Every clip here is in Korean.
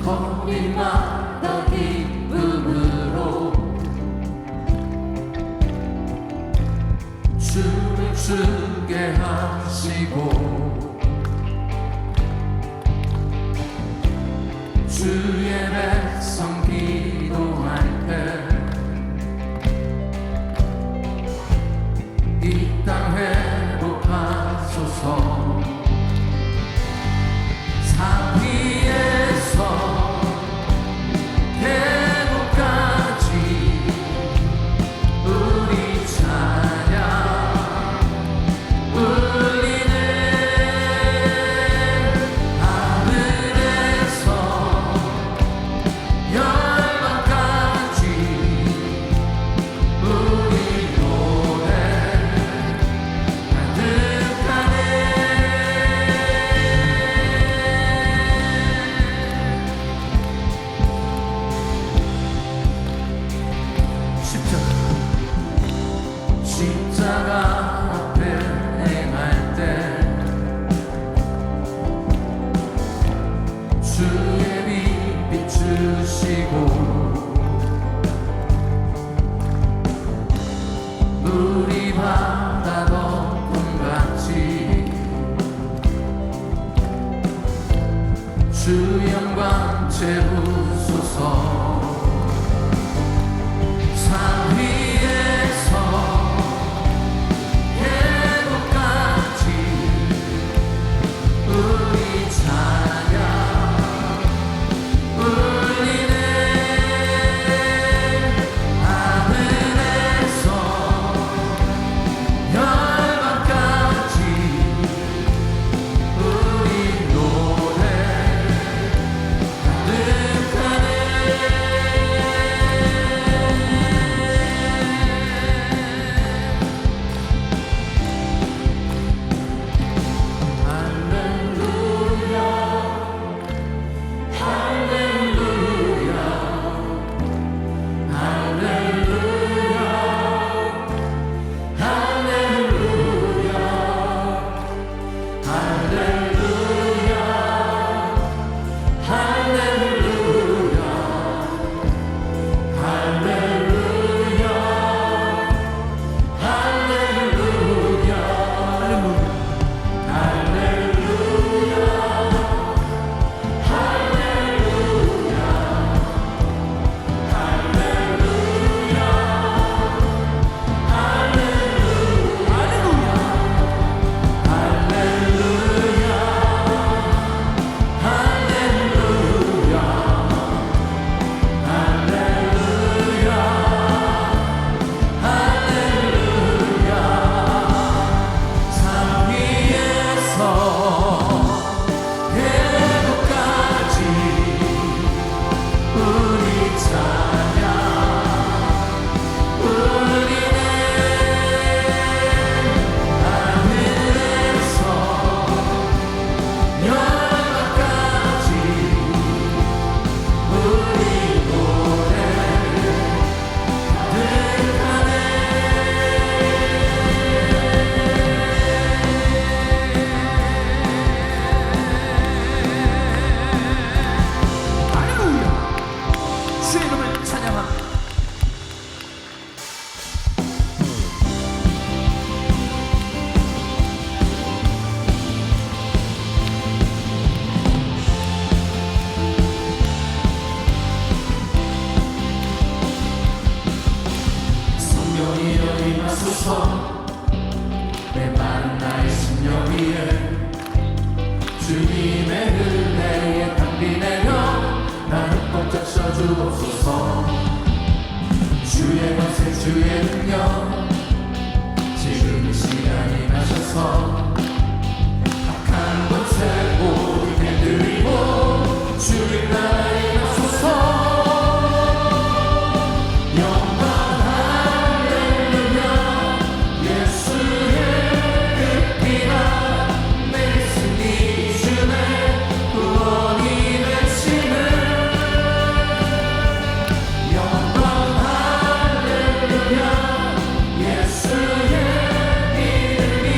거리마다 기쁨으로 춤을 추게 하시고 주의 백성 기도할 때 이 땅 회복하소서. 산 위에서 계곡까지 우리 찬양 울리네. 하늘에서 열방까지 우리 노래 가득하네. 십자가 앞에 행할 때 주의 빛 비추시고 우리 바다 덮음같이 주 영광 채우소서. 산 위에서 계곡까지 우리 찬양 울리네. 하늘에서 열방까지 우리 노래 가득하네. 할렐루야 할렐루야 할렐루야 할렐루야 할렐루야 할렐루야 할렐루야 할렐루야 산 위에서 계곡까지 우리 찬양 울리네. 하늘에서 열방까지 우리 노래 가득하네. 할렐루야. 주의 이름을 찬양합니다. 성령이여 임하소서. 메마른 나의 심령 위에 주님의 은혜에 담비 내려 나를 꽉 잡쳐주옵소서. 주의 권세 주의 능력 지금 이 시간 임하셔서 악한 곳에 우리 내드리고 주의 나라 임하소서. 영광 할렐루야. 예수의 그 피가 내 승리 주네 구원이 되시네. 영광 할렐루야. 예수의 이름이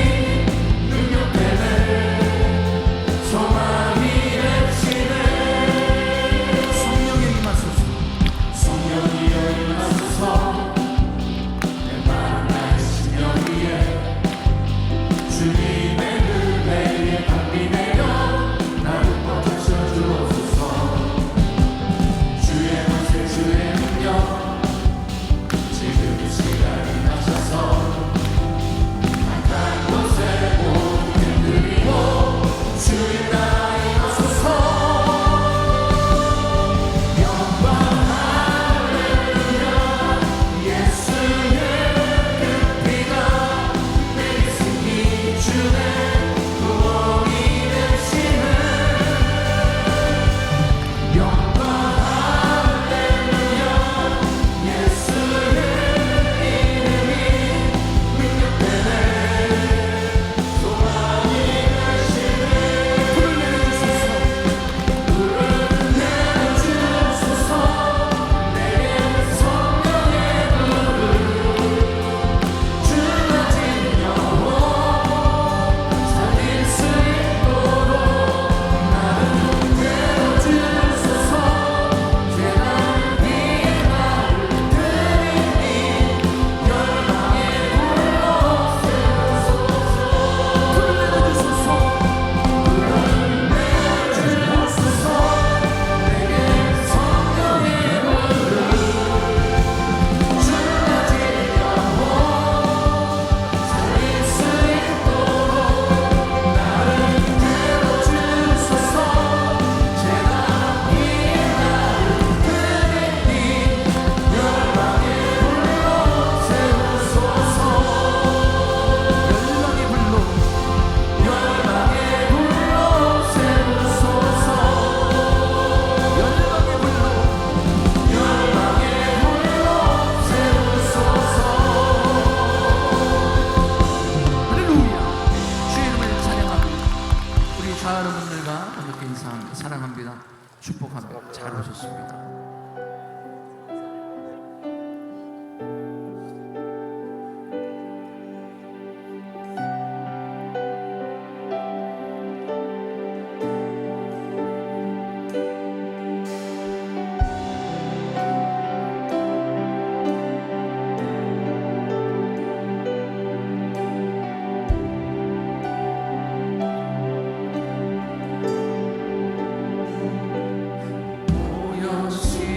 사랑합니다. 축복합니다. 잘 오셨습니다. 보여주신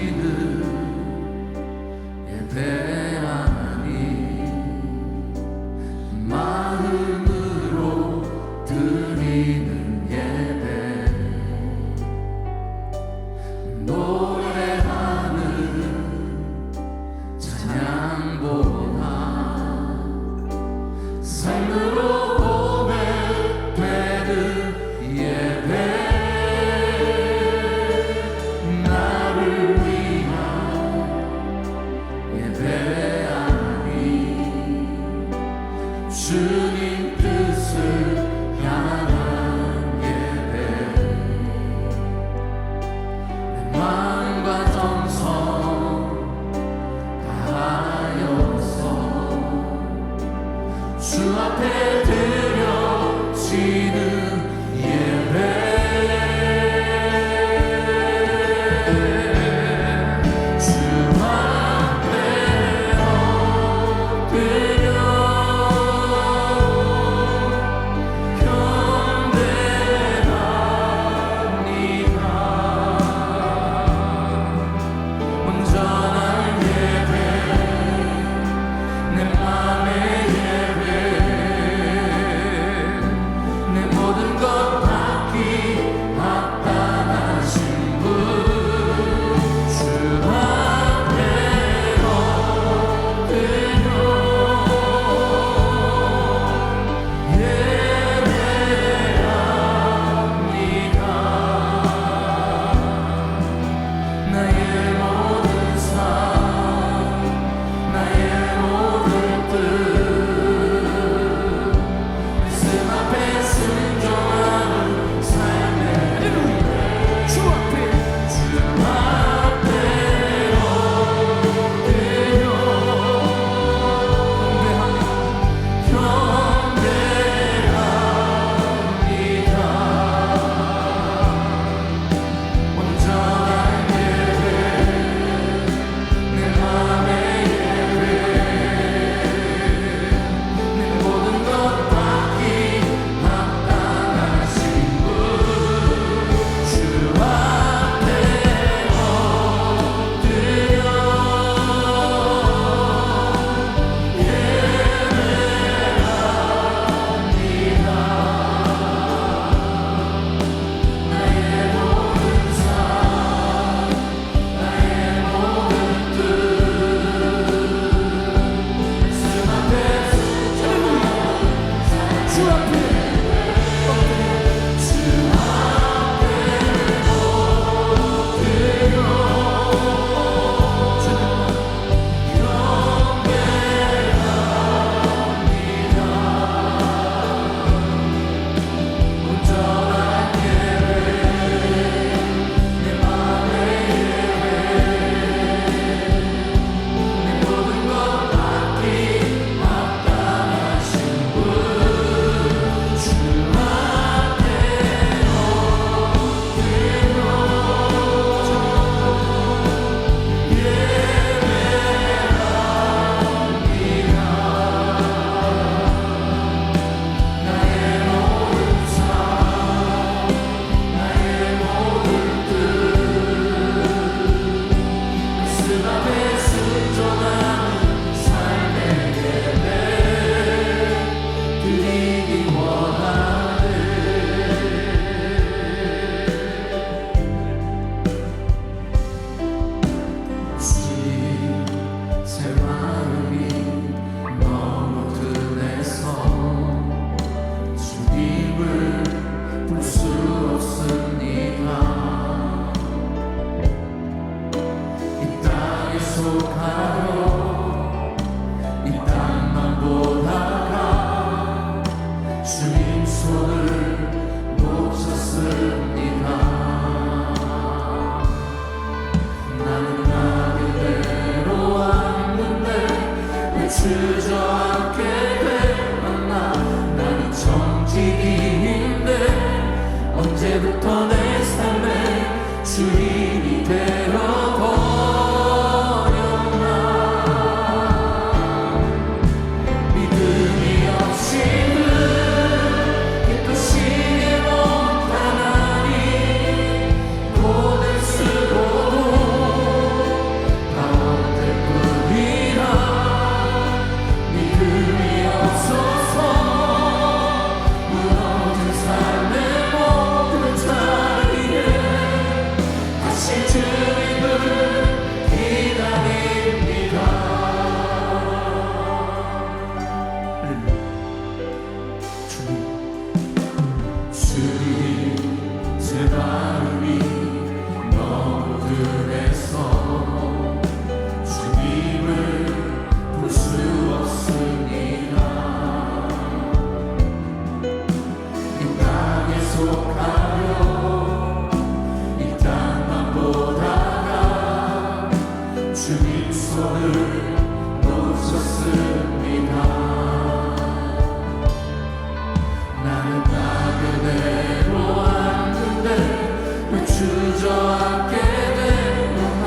주저앉게 되었나.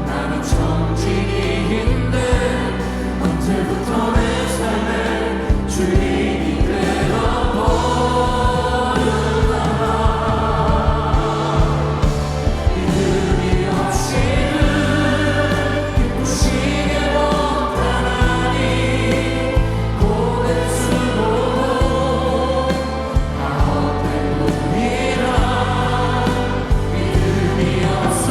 나는 정직이 힘든 언제부터 내 삶의 주인이 되어버렸나. 믿음이 없이는 기쁘시게 못하나니 고된 수고로 다 헛된 뿐이라. 믿음이 없어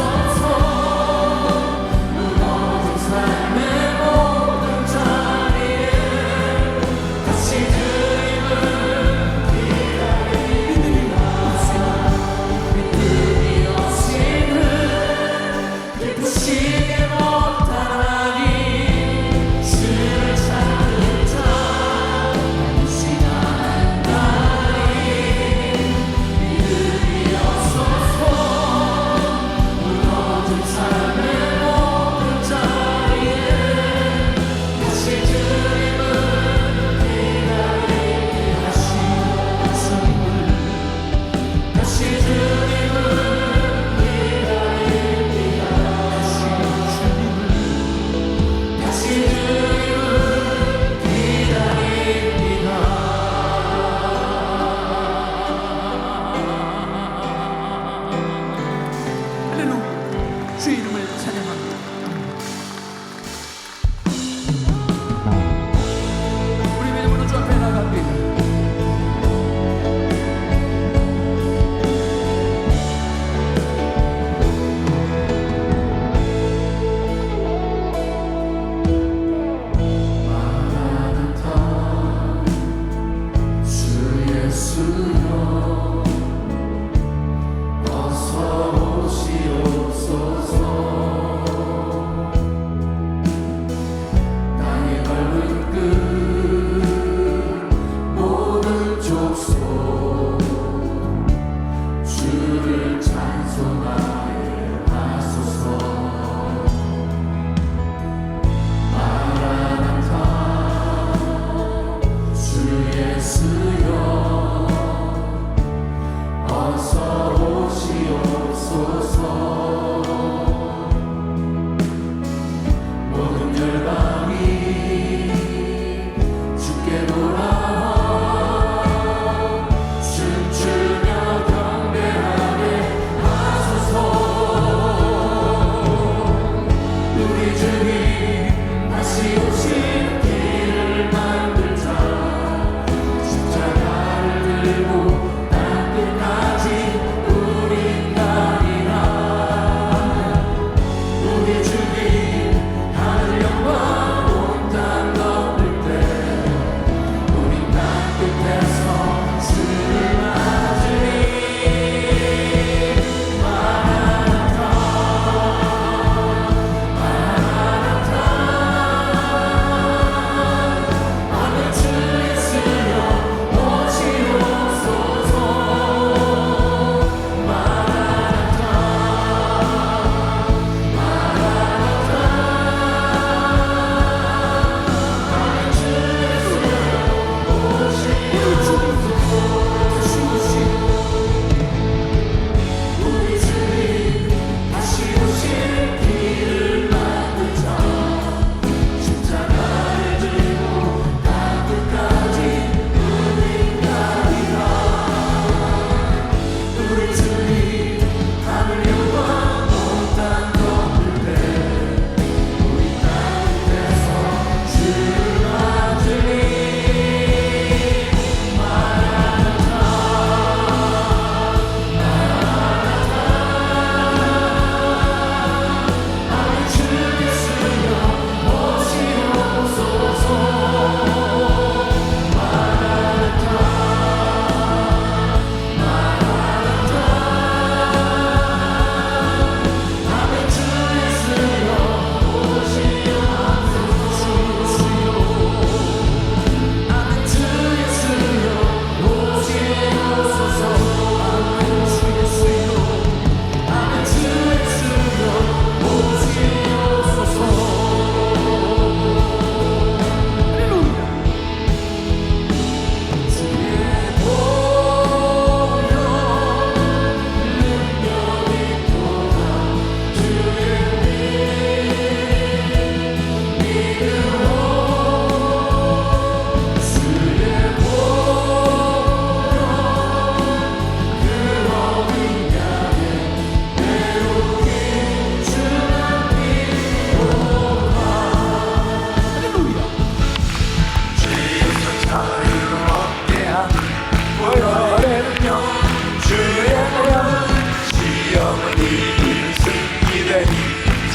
이기는 승리대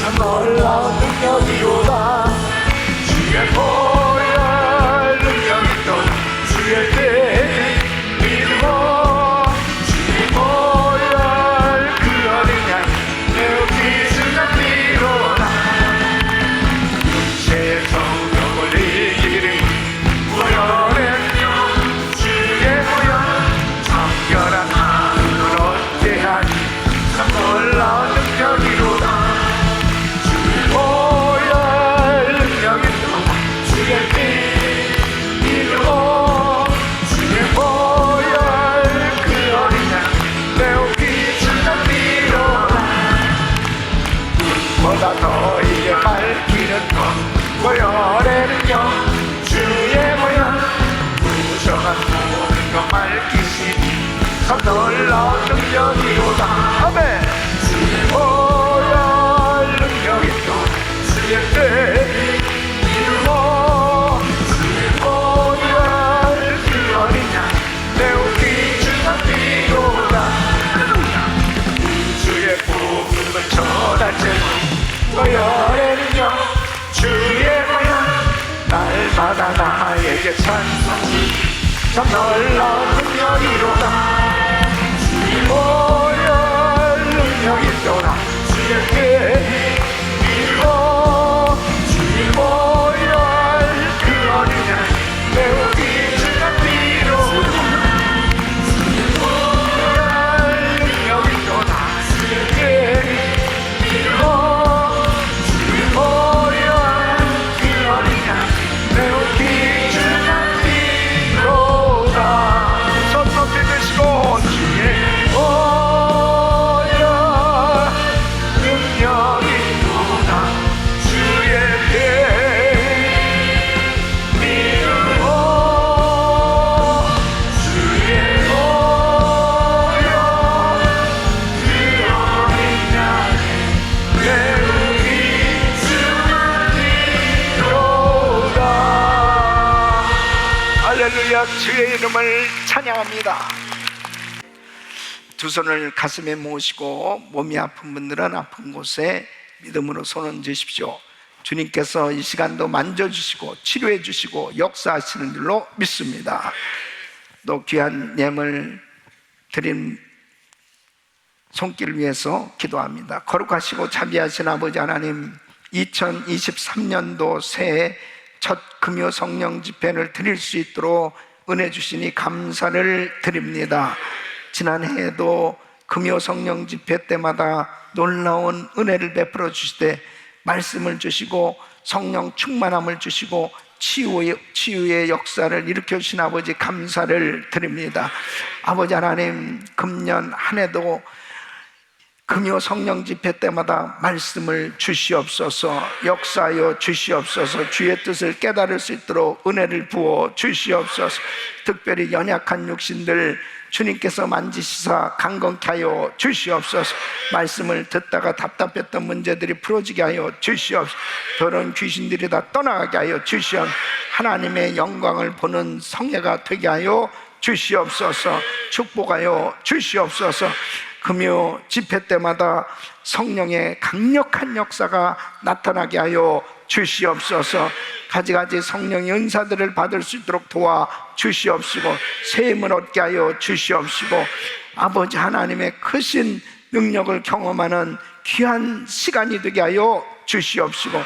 참 놀라운 능력이로다. 주의 보혈 능력이 또 주의 때 믿고 주의 보혈 그 어린 양 매우 기준한 미로다. 육체의 성령을 이기리 보혈의 영 주의 보혈 정결한 마음을 얻게 하니 참 놀라운 능력이로다. 주의 보혈 능력이 또 주의 피 믿고 주의 보혈 그 어린 양 매우 귀중한 피로다. 보다 더 이게 밝히는 것 보혈의 능력 주의 보혈 부정한 모든 것 밝히시니 참 놀라운 능력이로다. 아멘. 주의 보혈 능력이 또 주의 때 믿고 주의 보혈 그 어린 양 매우 귀중한 피로다. 주의 복음을 전할지 보혈의 능력 주의 보혈 날마다 나에게 찬송이 참 놀라운 능력이로다. 주의 보혈 능력이 또나 주의 때 믿고 주의 보혈 그 어린 양 매우 귀중한 피로다. 주의 보혈 능력이 또나 주의 때 믿고 주의 보혈 그 어린 양 매우 귀중한 피로다. 손 높이 드시고 주의 보혈 능력이 또나 주의 때 믿고 주의 보혈 그 어린 양 매우 귀중한 피로다. 할렐루야. 주의 이름을 찬양합니다. 두 손을 가슴에 모으시고 몸이 아픈 분들은 아픈 곳에 믿음으로 손 얹으십시오. 주님께서 이 시간도 만져주시고 치료해 주시고 역사하시는 줄로 믿습니다. 또 귀한 예물 드린 손길 위해서 기도합니다. 거룩하시고 자비하신 아버지 하나님, 2023년도 새해 첫 금요 성령 집회를 드릴 수 있도록 은혜 주시니 감사를 드립니다. 지난해에도 금요 성령 집회 때마다 놀라운 은혜를 베풀어 주시되 말씀을 주시고 성령 충만함을 주시고 치유의 역사를 일으켜 주신 아버지 감사를 드립니다. 아버지 하나님, 금년 한 해도 금요 성령 집회 때마다 말씀을 주시옵소서, 역사하여 주시옵소서, 주의 뜻을 깨달을 수 있도록 은혜를 부어 주시옵소서. 특별히 연약한 육신들 주님께서 만지시사 강건케 하여 주시옵소서. 말씀을 듣다가 답답했던 문제들이 풀어지게 하여 주시옵소서. 더러운 귀신들이 다 떠나가게 하여 주시옵소서. 하나님의 영광을 보는 성회가 되게 하여 주시옵소서. 축복하여 주시옵소서. 금요 집회 때마다 성령의 강력한 역사가 나타나게 하여 주시옵소서. 가지가지 성령의 은사들을 받을 수 있도록 도와 주시옵시고 세임을 얻게 하여 주시옵시고 아버지 하나님의 크신 능력을 경험하는 귀한 시간이 되게 하여 주시옵시고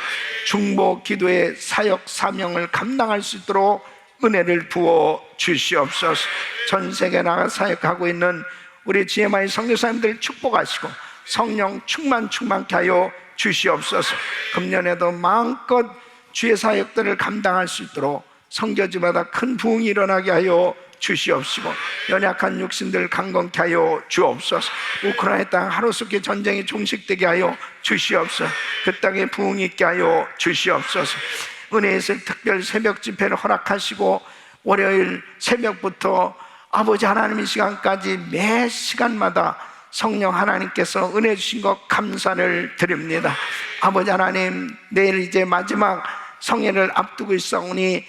중보 기도의 사역 사명을 감당할 수 있도록 은혜를 부어 주시옵소서. 전 세계 나가 사역하고 있는 우리 GMI 선교사님들 축복하시고 성령 충만케 하여 주시옵소서. 금년에도 마음껏 주의 사역들을 감당할 수 있도록 선교지마다 큰 부흥이 일어나게 하여 주시옵시고 연약한 육신들 강건케 하여 주옵소서. 우크라이나 땅 하루속히 전쟁이 종식되게 하여 주시옵소서. 그 땅에 부흥이 있게 하여 주시옵소서. 은혜의 특별 새벽 집회를 허락하시고 월요일 새벽부터 아버지 하나님 이 시간까지 매 시간마다 성령 하나님께서 은혜 주신 것 감사를 드립니다. 아버지 하나님, 내일 이제 마지막 성회를 앞두고 있사오니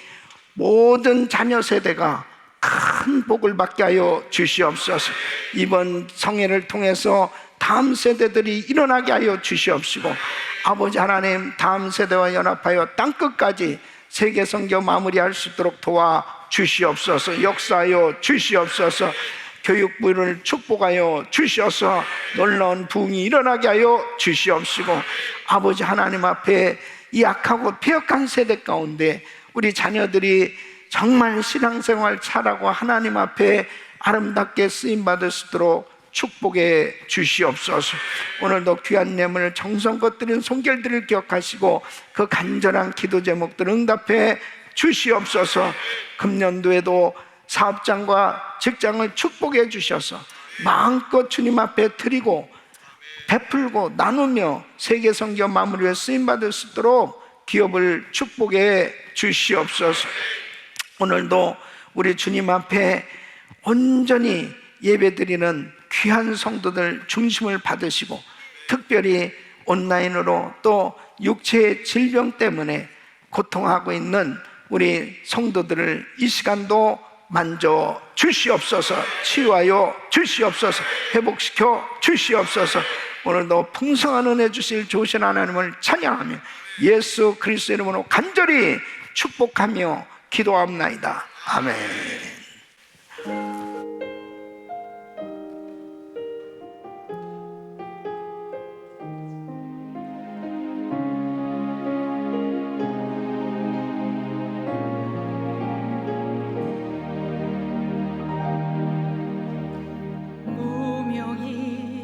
모든 자녀 세대가 큰 복을 받게 하여 주시옵소서. 이번 성회를 통해서 다음 세대들이 일어나게 하여 주시옵시고, 아버지 하나님, 다음 세대와 연합하여 땅끝까지 세계 선교 마무리할 수 있도록 도와 주시옵소서. 역사하여 주시옵소서. 교육부를 축복하여 주시옵소서. 놀라운 부흥이 일어나게 하여 주시옵시고, 아버지 하나님 앞에 이 약하고 폐역한 세대 가운데 우리 자녀들이 정말 신앙생활 잘하고 하나님 앞에 아름답게 쓰임받을 수 있도록 축복해 주시옵소서. 오늘도 귀한 예물 정성껏 드린 손길들을 기억하시고 그 간절한 기도 제목들 응답해 주시옵소서. 금년도에도 사업장과 직장을 축복해 주셔서 마음껏 주님 앞에 드리고 베풀고 나누며 세계 선교 마무리에 쓰임받을 수 있도록 기업을 축복해 주시옵소서. 오늘도 우리 주님 앞에 온전히 예배드리는 귀한 성도들 중심을 받으시고, 특별히 온라인으로 또 육체의 질병 때문에 고통하고 있는 우리 성도들을 이 시간도 만져 주시옵소서. 치유하여 주시옵소서. 회복시켜 주시옵소서. 오늘도 풍성한 은혜 주실 좋으신 하나님을 찬양하며 예수 그리스도의 이름으로 간절히 축복하며 기도합나이다. 아멘.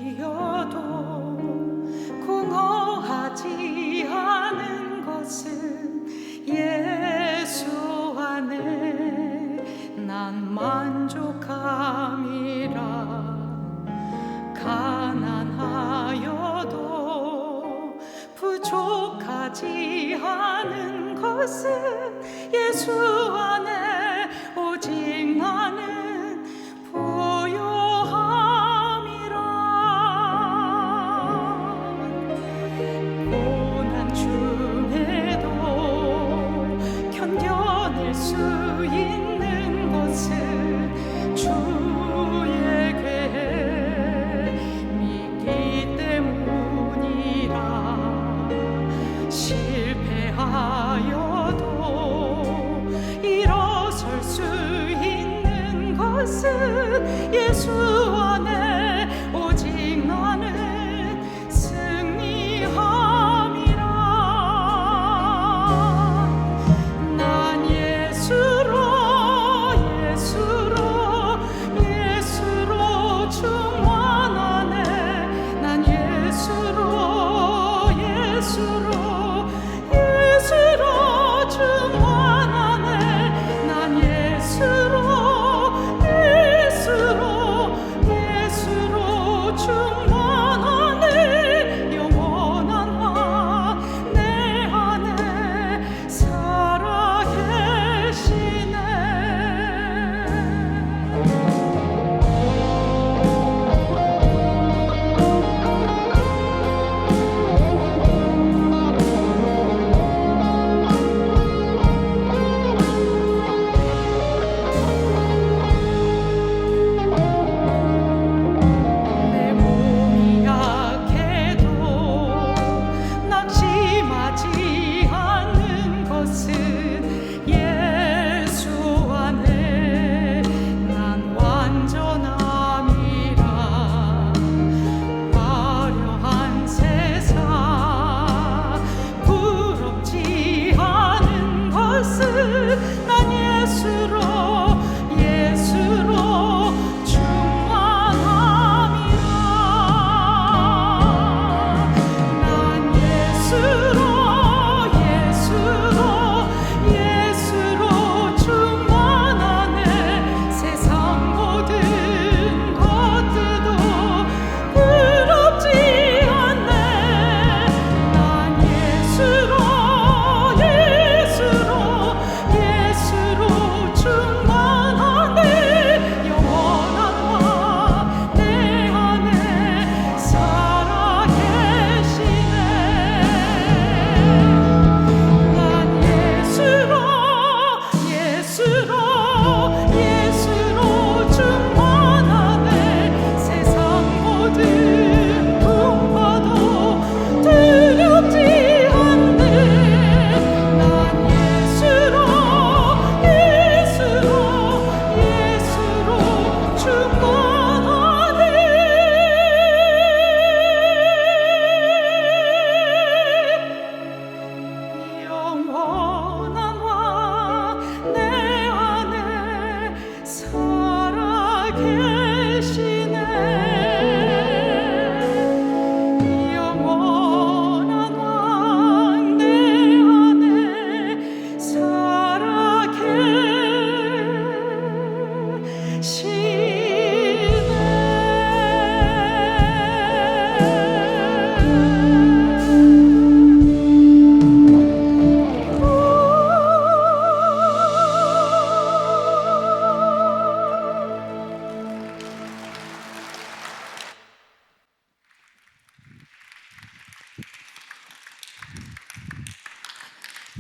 무명이어도 공허하지 않은 것은 예수 안에 난 만족함이라. 가난하여도 부족하지 않은 것은 예수 안에 오직 나는 부요함이라. 고난 중에도 견뎌낼 수 있는 것은 주의 궤 믿기 때문이라. 실패하여도 일어설 수 있는 것은 예수 안에 오직 나는 승리함이라. 난 예수로 충만하네. 난 예수로 충만하네. 난 예수로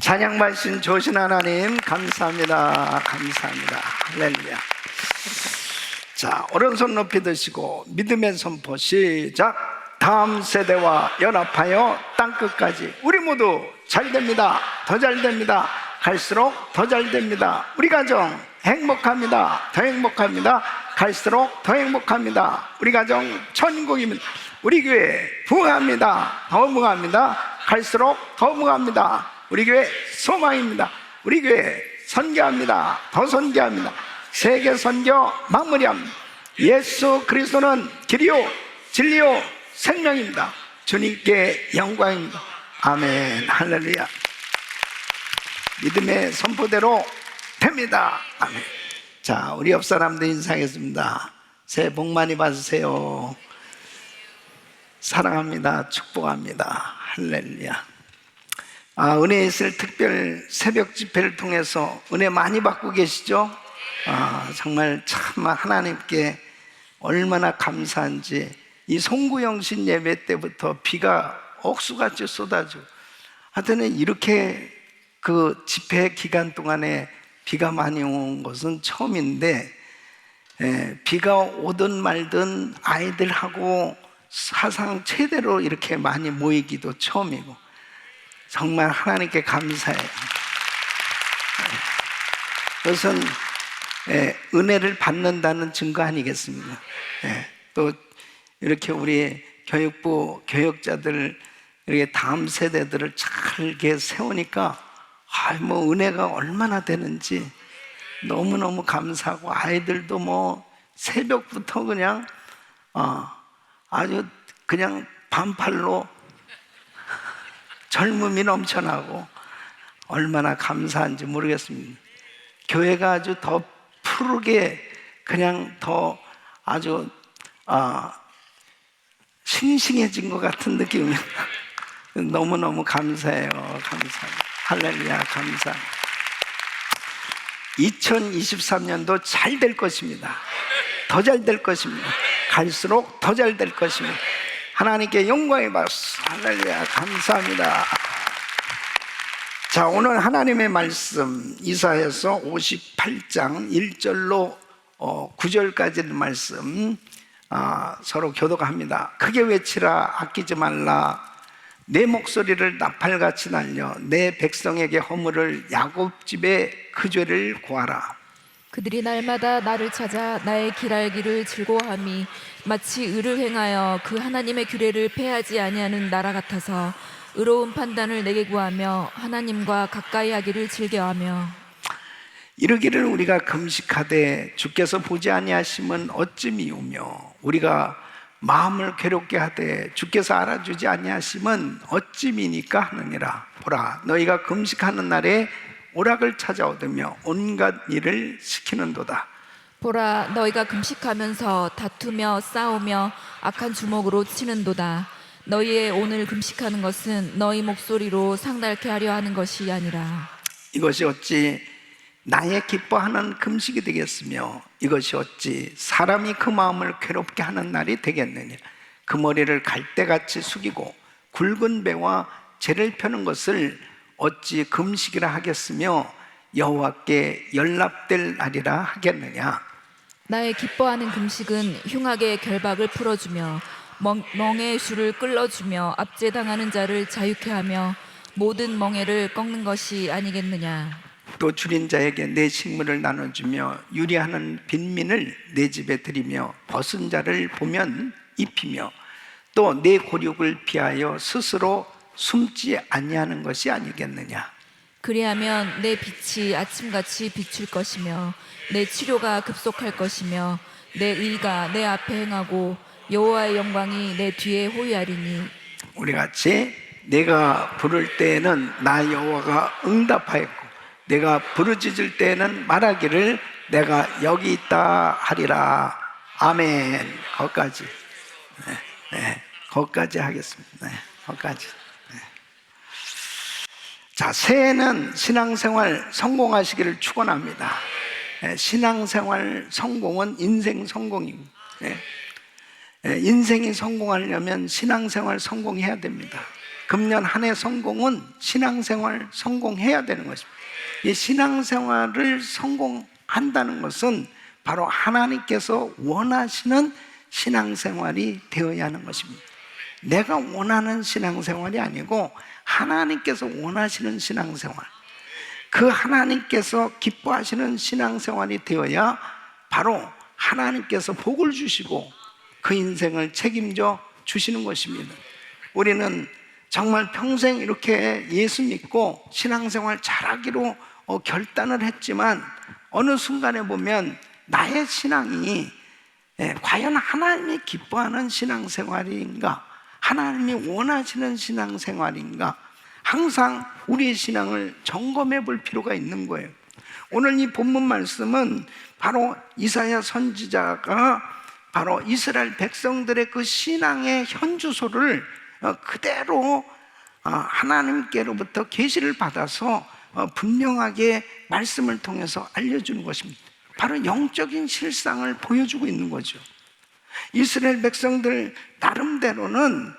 찬양 받으신 조신 하나님 감사합니다. 감사합니다. 할렐루야. 자, 오른손 높이 드시고 믿음의 선포 시작. 다음 세대와 연합하여 땅끝까지 우리 모두 잘 됩니다. 더 잘 됩니다. 갈수록 더 잘 됩니다. 우리 가정 행복합니다. 더 행복합니다. 갈수록 더 행복합니다. 우리 가정 천국입니다. 우리 교회 부흥합니다. 더 부흥합니다. 갈수록 더 부흥합니다. 우리 교회 소망입니다. 우리 교회 선교합니다. 더 선교합니다. 세계 선교 마무리합니다. 예수 그리스도는 길이요 진리요 생명입니다. 주님께 영광입니다. 아멘. 할렐루야. 믿음의 선포대로 됩니다. 아멘. 자, 우리 옆 사람들 인사하겠습니다. 새해 복 많이 받으세요. 사랑합니다. 축복합니다. 할렐루야. 은혜 있을 특별 새벽 집회를 통해서 은혜 많이 받고 계시죠? 정말 참 하나님께 얼마나 감사한지. 이 송구영신 예배 때부터 비가 억수같이 쏟아지고 하여튼 이렇게 그 집회 기간 동안에 비가 많이 온 것은 처음인데, 비가 오든 말든 아이들하고 사상 최대로 이렇게 많이 모이기도 처음이고 정말 하나님께 감사해요. 그것은 은혜를 받는다는 증거 아니겠습니까? 또 이렇게 우리 교육부 교육자들 이렇게 다음 세대들을 잘 이렇게 세우니까 뭐 은혜가 얼마나 되는지 너무너무 감사하고, 아이들도 뭐 새벽부터 그냥 아주 그냥 반팔로 젊음이 넘쳐나고 얼마나 감사한지 모르겠습니다. 교회가 아주 더 푸르게 그냥 더 아주 싱싱해진 것 같은 느낌입니다. 너무너무 감사해요. 감사합니다. 할렐루야. 감사합니다. 2023년도 잘 될 것입니다. 더 잘 될 것입니다. 갈수록 더 잘 될 것입니다. 하나님께 영광의 박수. 할렐루야. 감사합니다. 자, 오늘 하나님의 말씀 이사야서 58장 1절로 9절까지의 말씀 서로 교독합니다. 크게 외치라. 아끼지 말라. 내 목소리를 나팔같이 날려 내 백성에게 허물을 야곱 집에 그 죄를 고하라. 그들이 날마다 나를 찾아 나의 길 알기를 즐거워함이 마치 의를 행하여 그 하나님의 규례를 폐하지 아니하는 나라 같아서 의로운 판단을 내게 구하며 하나님과 가까이 하기를 즐겨하며. 이르기를 우리가 금식하되 주께서 보지 아니하심은 어찌 미우며 우리가 마음을 괴롭게 하되 주께서 알아주지 아니하심은 어찌 미니까 하느니라. 보라, 너희가 금식하는 날에 오락을 찾아 얻으며 온갖 일을 시키는도다. 보라, 너희가 금식하면서 다투며 싸우며 악한 주먹으로 치는도다. 너희의 오늘 금식하는 것은 너희 목소리로 상달케 하려 하는 것이 아니라. 이것이 어찌 나의 기뻐하는 금식이 되겠으며 이것이 어찌 사람이 그 마음을 괴롭게 하는 날이 되겠느냐. 그 머리를 갈대같이 숙이고 굵은 배와 재를 펴는 것을 어찌 금식이라 하겠으며 여호와께 연락될 날이라 하겠느냐. 나의 기뻐하는 금식은 흉악의 결박을 풀어주며 멍에의 줄을 끌어주며 압제당하는 자를 자유케 하며 모든 멍에를 꺾는 것이 아니겠느냐. 또 줄인 자에게 내 식물을 나눠주며 유리하는 빈민을 내 집에 들이며 벗은 자를 보면 입히며 또 내 고륙을 피하여 스스로 숨지 아니하는 것이 아니겠느냐. 그리하면 내 빛이 아침같이 비출 것이며 내 치료가 급속할 것이며 내 의가 내 앞에 행하고 여호와의 영광이 내 뒤에 호위하리니. 우리 같이 내가 부를 때에는 나 여호와가 응답하였고 내가 부르짖을 때에는 말하기를 내가 여기 있다 하리라. 아멘. 거기까지. 거기까지 하겠습니다. 거기까지. 자, 새해는 신앙생활 성공하시기를 축원합니다. 신앙생활 성공은 인생 성공입니다. 인생이 성공하려면 신앙생활 성공해야 됩니다. 금년 한 해 성공은 신앙생활 성공해야 되는 것입니다. 이 신앙생활을 성공한다는 것은 바로 하나님께서 원하시는 신앙생활이 되어야 하는 것입니다. 내가 원하는 신앙생활이 아니고 하나님께서 원하시는 신앙생활, 그 하나님께서 기뻐하시는 신앙생활이 되어야 바로 하나님께서 복을 주시고 그 인생을 책임져 주시는 것입니다. 우리는 정말 평생 이렇게 예수 믿고 신앙생활 잘하기로 결단을 했지만 어느 순간에 보면 나의 신앙이 과연 하나님이 기뻐하는 신앙생활인가, 하나님이 원하시는 신앙생활인가, 항상 우리의 신앙을 점검해 볼 필요가 있는 거예요. 오늘 이 본문 말씀은 바로 이사야 선지자가 바로 이스라엘 백성들의 그 신앙의 현주소를 그대로 하나님께로부터 계시를 받아서 분명하게 말씀을 통해서 알려주는 것입니다. 바로 영적인 실상을 보여주고 있는 거죠. 이스라엘 백성들 나름대로는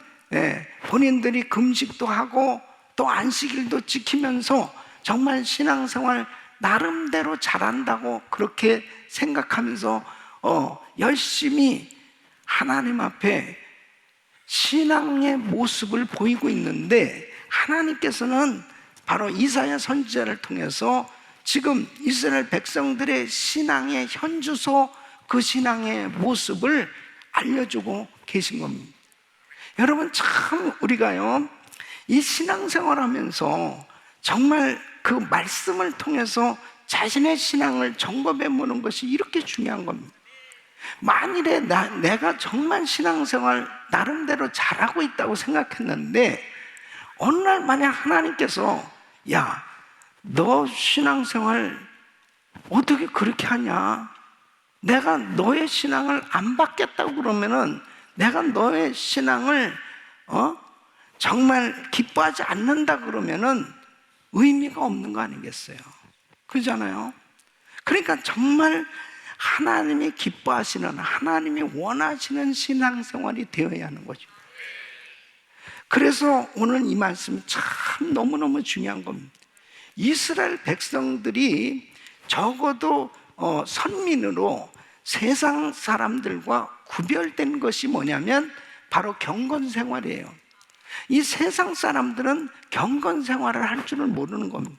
본인들이 금식도 하고 또 안식일도 지키면서 정말 신앙생활 나름대로 잘한다고 그렇게 생각하면서 열심히 하나님 앞에 신앙의 모습을 보이고 있는데, 하나님께서는 바로 이사야 선지자를 통해서 지금 이스라엘 백성들의 신앙의 현주소, 그 신앙의 모습을 알려주고 계신 겁니다. 여러분, 참 우리가요 이 신앙생활 하면서 정말 그 말씀을 통해서 자신의 신앙을 점검해 보는 것이 이렇게 중요한 겁니다. 만일에 내가 정말 신앙생활 나름대로 잘하고 있다고 생각했는데 어느 날 만약 하나님께서 야, 너 신앙생활 어떻게 그렇게 하냐, 내가 너의 신앙을 안 받겠다고 그러면은 내가 너의 신앙을 정말 기뻐하지 않는다 그러면은 의미가 없는 거 아니겠어요? 그러잖아요. 그러니까 정말 하나님이 기뻐하시는, 하나님이 원하시는 신앙생활이 되어야 하는 거죠. 그래서 오늘 이 말씀이 참 너무너무 중요한 겁니다. 이스라엘 백성들이 적어도 선민으로 세상 사람들과 구별된 것이 뭐냐면 바로 경건생활이에요. 이 세상 사람들은 경건생활을 할 줄을 모르는 겁니다.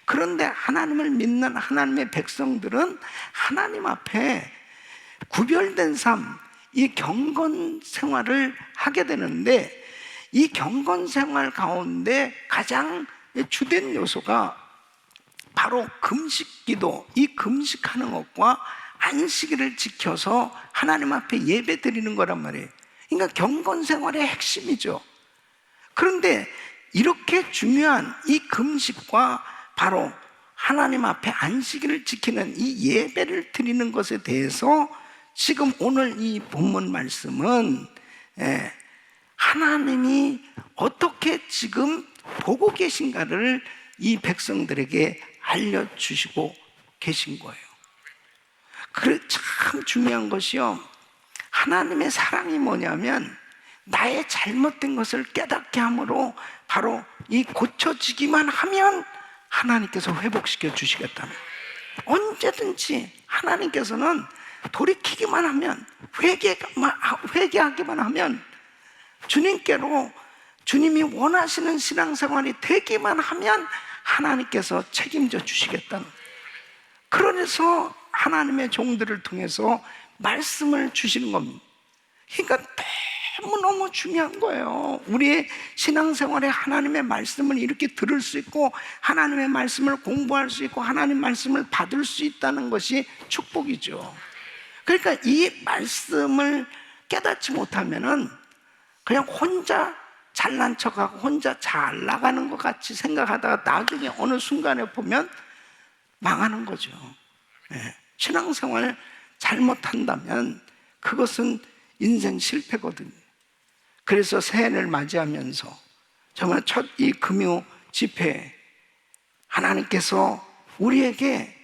그런데 하나님을 믿는 하나님의 백성들은 하나님 앞에 구별된 삶, 이 경건생활을 하게 되는데, 이 경건생활 가운데 가장 주된 요소가 바로 금식기도, 이 금식하는 것과 안식일을 지켜서 하나님 앞에 예배 드리는 거란 말이에요. 그러니까 경건생활의 핵심이죠. 그런데 이렇게 중요한 이 금식과 바로 하나님 앞에 안식일을 지키는 이 예배를 드리는 것에 대해서 지금 오늘 이 본문 말씀은 하나님이 어떻게 지금 보고 계신가를 이 백성들에게 알려주시고 계신 거예요. 그래, 참 중요한 것이요, 하나님의 사랑이 뭐냐면 나의 잘못된 것을 깨닫게 함으로 바로 이 고쳐지기만 하면 하나님께서 회복시켜 주시겠다는, 언제든지 하나님께서는 돌이키기만 하면, 회개하기만 하면, 주님께로 주님이 원하시는 신앙생활이 되기만 하면 하나님께서 책임져 주시겠다는, 그래서 하나님의 종들을 통해서 말씀을 주시는 겁니다. 그러니까 너무너무 중요한 거예요. 우리의 신앙생활에 하나님의 말씀을 이렇게 들을 수 있고, 하나님의 말씀을 공부할 수 있고, 하나님의 말씀을 받을 수 있다는 것이 축복이죠. 그러니까 이 말씀을 깨닫지 못하면은 그냥 혼자 잘난 척하고 혼자 잘 나가는 것 같이 생각하다가 나중에 어느 순간에 보면 망하는 거죠. 신앙생활 잘못한다면 그것은 인생 실패거든요. 그래서 새해를 맞이하면서 정말 첫 이 금요 집회, 하나님께서 우리에게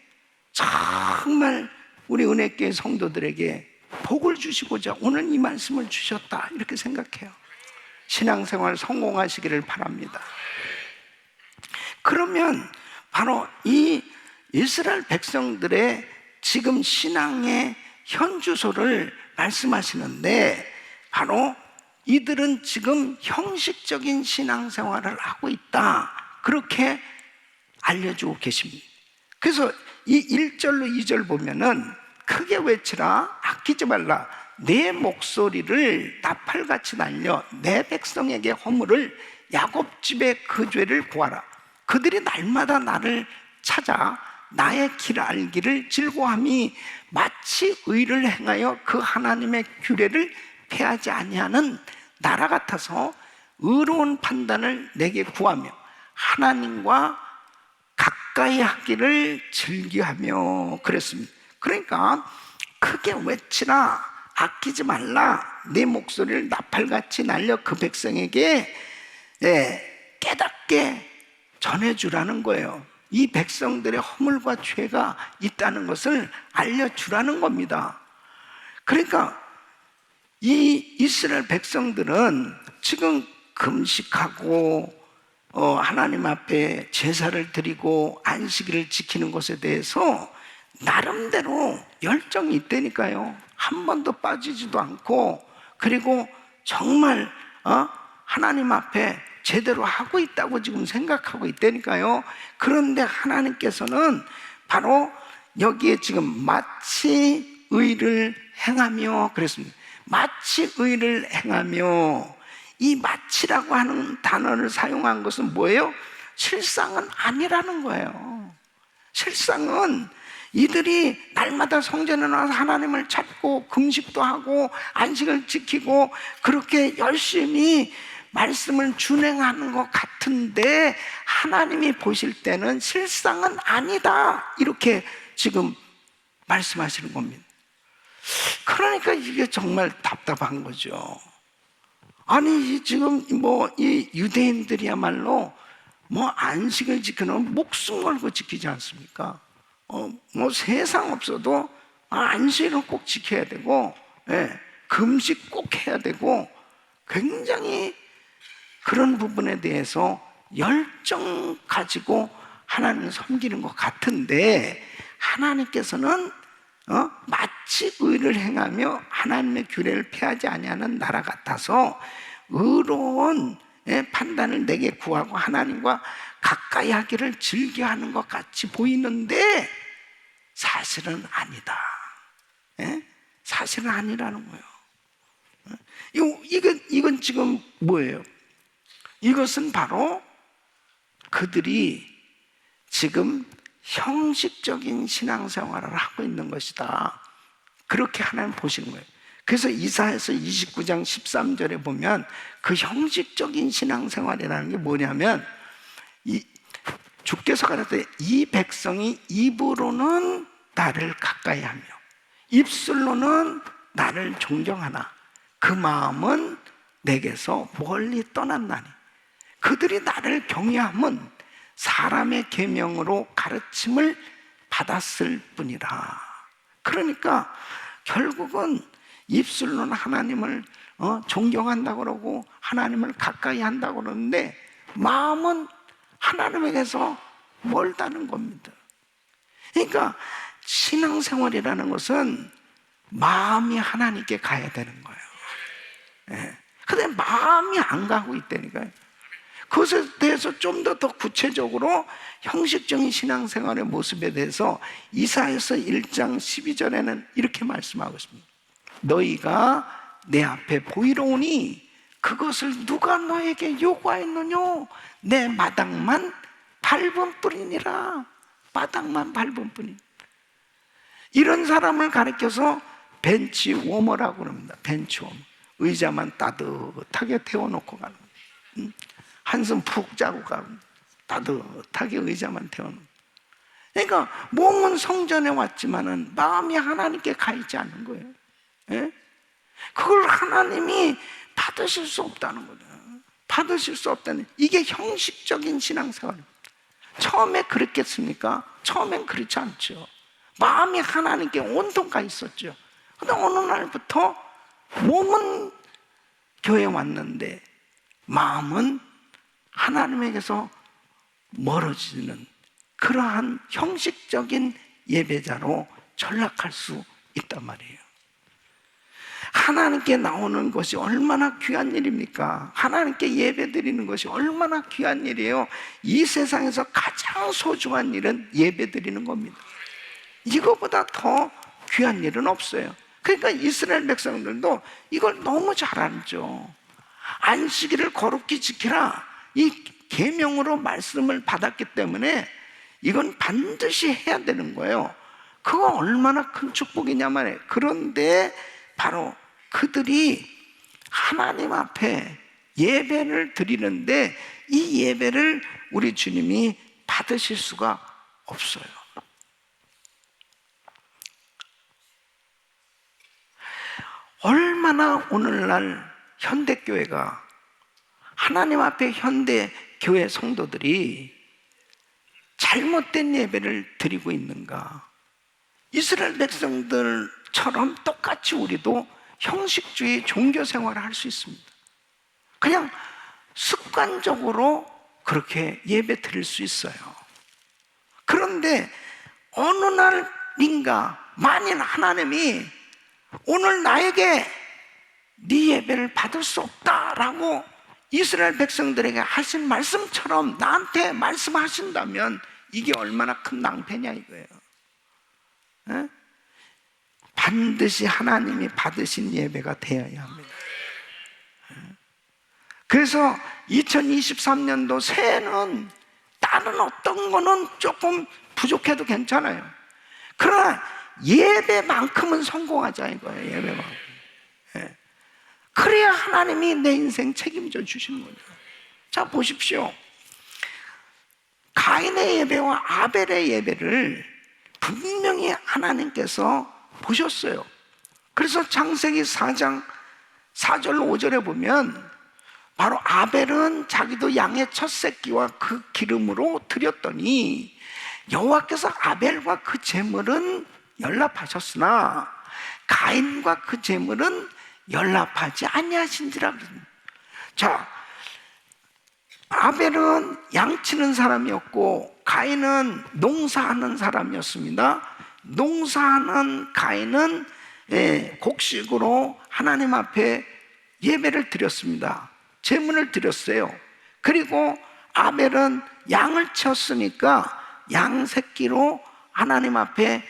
정말 우리 은혜교회 성도들에게 복을 주시고자 오늘 이 말씀을 주셨다, 이렇게 생각해요. 신앙생활 성공하시기를 바랍니다. 그러면 바로 이 이스라엘 백성들의 지금 신앙의 현주소를 말씀하시는데, 바로 이들은 지금 형식적인 신앙생활을 하고 있다, 그렇게 알려주고 계십니다. 그래서 이 1절로 2절 보면은 크게 외치라, 아끼지 말라, 내 목소리를 나팔같이 날려 내 백성에게 허물을 야곱 집의 그 죄를 구하라. 그들이 날마다 나를 찾아 나의 길 알기를 즐거워함이 마치 의를 행하여 그 하나님의 규례를 폐하지 아니하는 나라 같아서 의로운 판단을 내게 구하며 하나님과 가까이 하기를 즐겨하며 그랬습니다. 그러니까 크게 외치라, 아끼지 말라, 내 목소리를 나팔같이 날려 그 백성에게 깨닫게 전해주라는 거예요. 이 백성들의 허물과 죄가 있다는 것을 알려주라는 겁니다. 그러니까 이 이스라엘 백성들은 지금 금식하고 하나님 앞에 제사를 드리고 안식일을 지키는 것에 대해서 나름대로 열정이 있다니까요. 한 번도 빠지지도 않고, 그리고 정말 하나님 앞에 제대로 하고 있다고 지금 생각하고 있다니까요. 그런데 하나님께서는 바로 여기에 지금 마치 의를 행하며 그랬습니다. 마치 의를 행하며, 이 마치라고 하는 단어를 사용한 것은 뭐예요? 실상은 아니라는 거예요. 실상은 이들이 날마다 성전에 나와서 하나님을 찾고 금식도 하고 안식을 지키고 그렇게 열심히 말씀을 준행하는 것 같은데, 하나님이 보실 때는 실상은 아니다, 이렇게 지금 말씀하시는 겁니다. 그러니까 이게 정말 답답한 거죠. 아니 지금 이 유대인들이야말로 안식을 지키는 목숨 걸고 지키지 않습니까? 세상 없어도 안식을 꼭 지켜야 되고, 금식 꼭 해야 되고, 굉장히 그런 부분에 대해서 열정 가지고 하나님을 섬기는 것 같은데, 하나님께서는 마치 의를 행하며 하나님의 규례를 폐하지 아니하는 나라 같아서 의로운 판단을 내게 구하고 하나님과 가까이 하기를 즐겨하는 것 같이 보이는데 사실은 아니다. 사실은 아니라는 거예요. 이건 지금 뭐예요? 이것은 바로 그들이 지금 형식적인 신앙생활을 하고 있는 것이다, 그렇게 하나님 보시는 거예요. 그래서 이사야서 29장 13절에 보면 그 형식적인 신앙생활이라는 게 뭐냐면, 주께서 가라사대 이 백성이 입으로는 나를 가까이 하며 입술로는 나를 존경하나 그 마음은 내게서 멀리 떠났나니 그들이 나를 경외함은 사람의 계명으로 가르침을 받았을 뿐이라. 그러니까 결국은 입술로는 하나님을 존경한다고 그러고 하나님을 가까이 한다고 그러는데 마음은 하나님에게서 멀다는 겁니다. 그러니까 신앙생활이라는 것은 마음이 하나님께 가야 되는 거예요. 근데 마음이 안 가고 있다니까요. 그것에 대해서 좀 더 구체적으로 형식적인 신앙생활의 모습에 대해서 이사야서 1장 12절에는 이렇게 말씀하고 있습니다. 너희가 내 앞에 보이러 오니 그것을 누가 너에게 요구하였느냐? 내 마당만 밟은 뿐이니라. 마당만 밟은 뿐이니. 이런 사람을 가리켜서 벤치 워머라고 합니다. 벤치 워머. 의자만 따뜻하게 태워놓고 가는 거예요. 한숨 푹 자고 가고 따뜻하게 의자만 태워놓고. 그러니까 몸은 성전에 왔지만은 마음이 하나님께 가 있지 않는 거예요. 그걸 하나님이 받으실 수 없다는 거죠. 받으실 수 없다는, 이게 형식적인 신앙생활입니다. 처음에 그랬겠습니까? 처음엔 그렇지 않죠. 마음이 하나님께 온통 가 있었죠. 근데 어느 날부터 몸은 교회에 왔는데 마음은 하나님에게서 멀어지는 그러한 형식적인 예배자로 전락할 수 있단 말이에요. 하나님께 나오는 것이 얼마나 귀한 일입니까? 하나님께 예배 드리는 것이 얼마나 귀한 일이에요. 이 세상에서 가장 소중한 일은 예배 드리는 겁니다. 이거보다 더 귀한 일은 없어요. 그러니까 이스라엘 백성들도 이걸 너무 잘 알죠. 안식일을 거룩히 지키라, 이 계명으로 말씀을 받았기 때문에 이건 반드시 해야 되는 거예요. 그거 얼마나 큰 축복이냐 말이에요. 그런데 바로 그들이 하나님 앞에 예배를 드리는데 이 예배를 우리 주님이 받으실 수가 없어요. 얼마나 오늘날 현대교회가, 하나님 앞에 현대교회 성도들이 잘못된 예배를 드리고 있는가. 이스라엘 백성들처럼 똑같이 우리도 형식주의 종교 생활을 할 수 있습니다. 그냥 습관적으로 그렇게 예배 드릴 수 있어요. 그런데 어느 날인가 만일 하나님이 오늘 나에게 네 예배를 받을 수 없다라고 이스라엘 백성들에게 하신 말씀처럼 나한테 말씀하신다면 이게 얼마나 큰 낭패냐 이거예요. 에? 반드시 하나님이 받으신 예배가 되어야 합니다. 그래서 2023년도 새해는 다른 어떤 거는 조금 부족해도 괜찮아요. 그러나 예배만큼은 성공하자 이거예요. 예배만큼. 예. 그래야 하나님이 내 인생 책임져 주시는 거죠. 자, 보십시오. 가인의 예배와 아벨의 예배를 분명히 하나님께서 보셨어요. 그래서 창세기 4장 4절 5절에 보면 바로 아벨은 자기도 양의 첫 새끼와 그 기름으로 드렸더니 여호와께서 아벨과 그 제물은 연락하셨으나 가인과 그 제물은 연락하지 아니하신지라. 자, 아벨은 양치는 사람이었고 가인은 농사하는 사람이었습니다. 농사하는 가인은 곡식으로 하나님 앞에 예배를 드렸습니다. 제물을 드렸어요. 그리고 아벨은 양을 쳤으니까 양 새끼로 하나님 앞에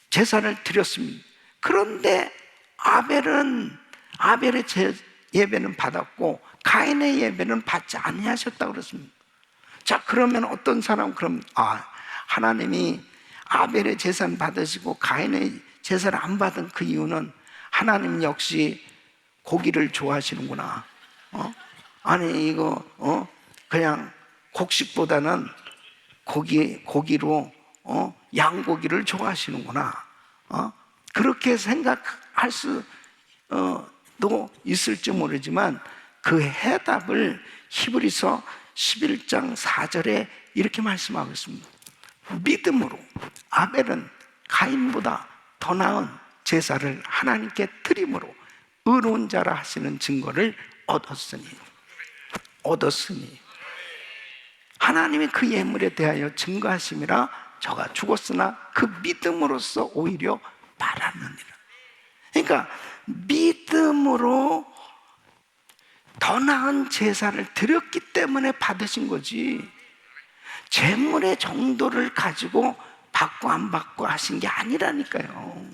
제사를 드렸습니다. 그런데 아벨의 예배는 받았고 가인의 예배는 받지 아니하셨다고 그랬습니다. 자, 그러면 어떤 사람은 하나님이 아벨의 제사는 받으시고 가인의 제사를 안 받은 그 이유는 하나님 역시 고기를 좋아하시는구나. 아니 이거 그냥 곡식보다는 고기로 양고기를 좋아하시는구나. 그렇게 생각할 수도 있을지 모르지만 그 해답을 히브리서 11장 4절에 이렇게 말씀하고 있습니다. 믿음으로 아벨은 가인보다 더 나은 제사를 하나님께 드림으로 의로운 자라 하시는 증거를 얻었으니 하나님이 그 예물에 대하여 증거하심이라 저가 죽었으나 그 믿음으로써 오히려 말하느니라. 그러니까 믿음으로 더 나은 제사를 드렸기 때문에 받으신 거지, 제물의 정도를 가지고 받고 안 받고 하신 게 아니라니까요.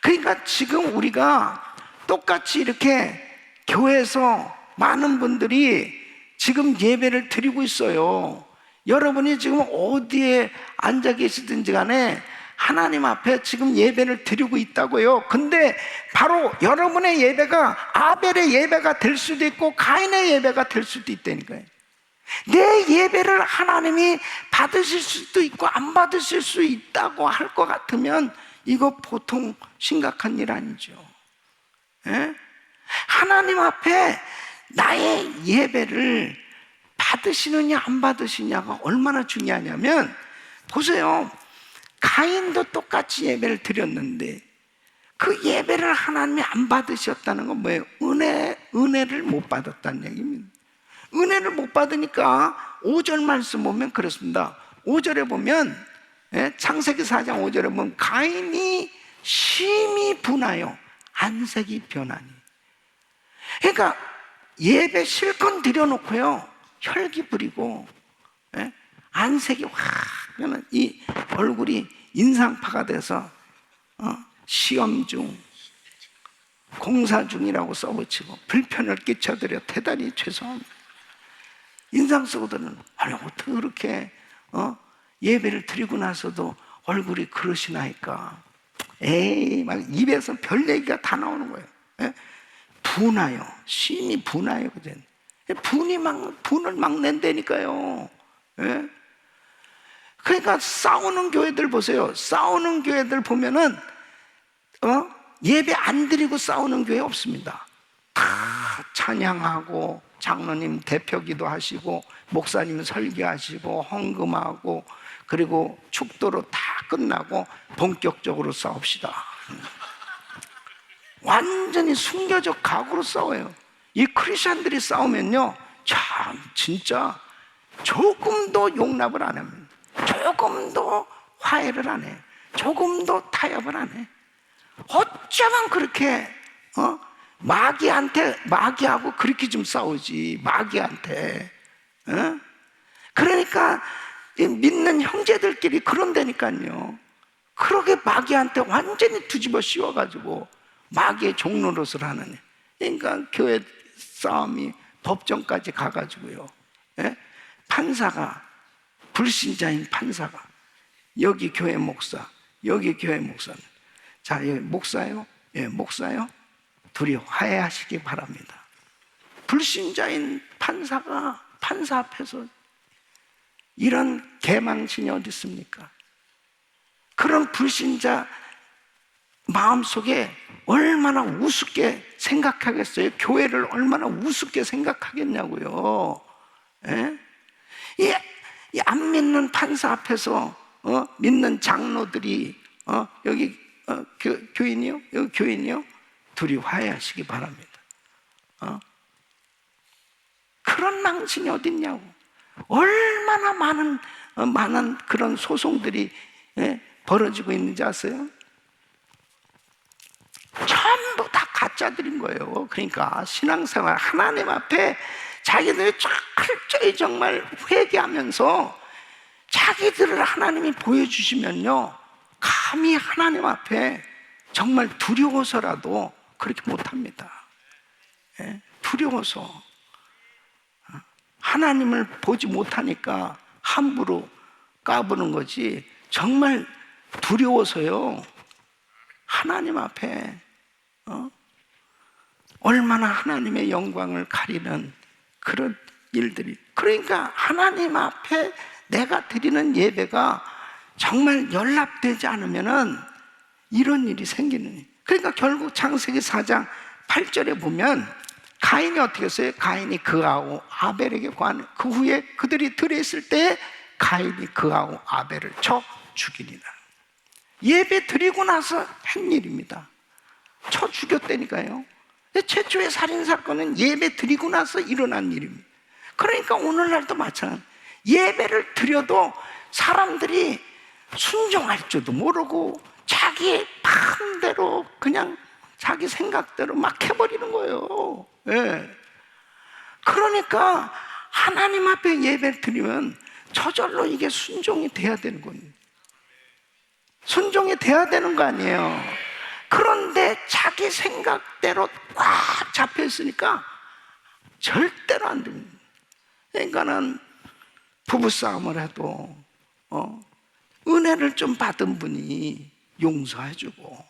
그러니까 지금 우리가 똑같이 이렇게 교회에서 많은 분들이 지금 예배를 드리고 있어요. 여러분이 지금 어디에 앉아 계시든지 간에 하나님 앞에 지금 예배를 드리고 있다고요. 근데 바로 여러분의 예배가 아벨의 예배가 될 수도 있고 가인의 예배가 될 수도 있다니까요. 내 예배를 하나님이 받으실 수도 있고 안 받으실 수 있다고 할 것 같으면 이거 보통 심각한 일 아니죠. 예? 하나님 앞에 나의 예배를 받으시느냐 안 받으시냐가 얼마나 중요하냐면, 보세요. 가인도 똑같이 예배를 드렸는데 그 예배를 하나님이 안 받으셨다는 건 뭐예요? 은혜를 못 받았다는 얘기입니다. 은혜를 못 받으니까 5절 말씀 보면 그렇습니다. 5절에 보면, 창세기 4장 5절에 보면 가인이 심히 분하여 안색이 변하니. 그러니까 예배 실컷 드려놓고요, 혈기 부리고, 안색이 확 변한, 이 얼굴이 인상파가 돼서 시험 중, 공사 중이라고 써붙이고 불편을 끼쳐드려 대단히 죄송합니다. 인상 쓰고들은 아니 어떻게 그렇게 예배를 드리고 나서도 얼굴이 그러시나이까. 에이, 막 입에서 별 얘기가 다 나오는 거예요. 분하여, 심히 분하여. 분을 막 낸다니까요. 그러니까 싸우는 교회들 보세요. 싸우는 교회들 보면은 예배 안 드리고 싸우는 교회 없습니다. 다 찬양하고 장로님 대표기도 하시고 목사님 설교하시고 헌금하고 그리고 축도로 다 끝나고 본격적으로 싸웁시다. 완전히 순교적 각오로 싸워요. 이 크리스천들이 싸우면요, 참 진짜 조금도 용납을 안 합니다. 조금도 화해를 안 해요. 조금도 타협을 안 해. 어쩌면 그렇게 마귀하고 그렇게 좀 싸우지. 마귀한테. 그러니까 믿는 형제들끼리 그런다니까요. 그렇게 마귀한테 완전히 뒤집어 씌워가지고 마귀의 종노릇을 하는. 그러니까 교회 싸움이 법정까지 가가지고요, 판사가, 불신자인 판사가, 여기 교회 목사, 여기 교회 목사는, 자, 여기 목사요? 예, 목사요? 둘이 화해하시기 바랍니다. 불신자인 판사가 판사 앞에서 이런 개망신이 어디 있습니까? 그런 불신자 마음속에 얼마나 우습게 생각하겠어요? 교회를 얼마나 우습게 생각하겠냐고요. 이 안 믿는 판사 앞에서 믿는 장로들이 여기 교인이요? 여기 교인이요? 둘이 화해하시기 바랍니다. 그런 망신이 어딨냐고. 얼마나 많은 그런 소송들이 벌어지고 있는지 아세요? 전부 다 가짜들인 거예요. 그러니까 신앙생활 하나님 앞에 자기들이 철저히 정말 회개하면서 자기들을 하나님이 보여주시면요, 감히 하나님 앞에 정말 두려워서라도 그렇게 못합니다. 두려워서. 하나님을 보지 못하니까 함부로 까부는 거지, 정말 두려워서요, 하나님 앞에 얼마나 하나님의 영광을 가리는 그런 일들이. 그러니까 하나님 앞에 내가 드리는 예배가 정말 연락되지 않으면은 이런 일이 생기는 일. 그러니까 결국 창세기 4장 8절에 보면 가인이 어떻게 했어요? 가인이 그하고 아벨에게 구하는, 그 후에 그들이 들에 있을 때 가인이 그하고 아벨을 쳐 죽이니라. 예배 드리고 나서 한 일입니다. 쳐 죽였다니까요. 최초의 살인사건은 예배 드리고 나서 일어난 일입니다. 그러니까 오늘날도 마찬가지. 예배를 드려도 사람들이 순종할 줄도 모르고 자기 마음대로 그냥 자기 생각대로 막 해버리는 거예요. 그러니까 하나님 앞에 예배 드리면 저절로 이게 순종이 돼야 되는 겁니다. 순종이 돼야 되는 거 아니에요. 그런데 자기 생각대로 꽉 잡혀 있으니까 절대로 안 됩니다. 그러니까는 부부싸움을 해도 은혜를 좀 받은 분이 용서해주고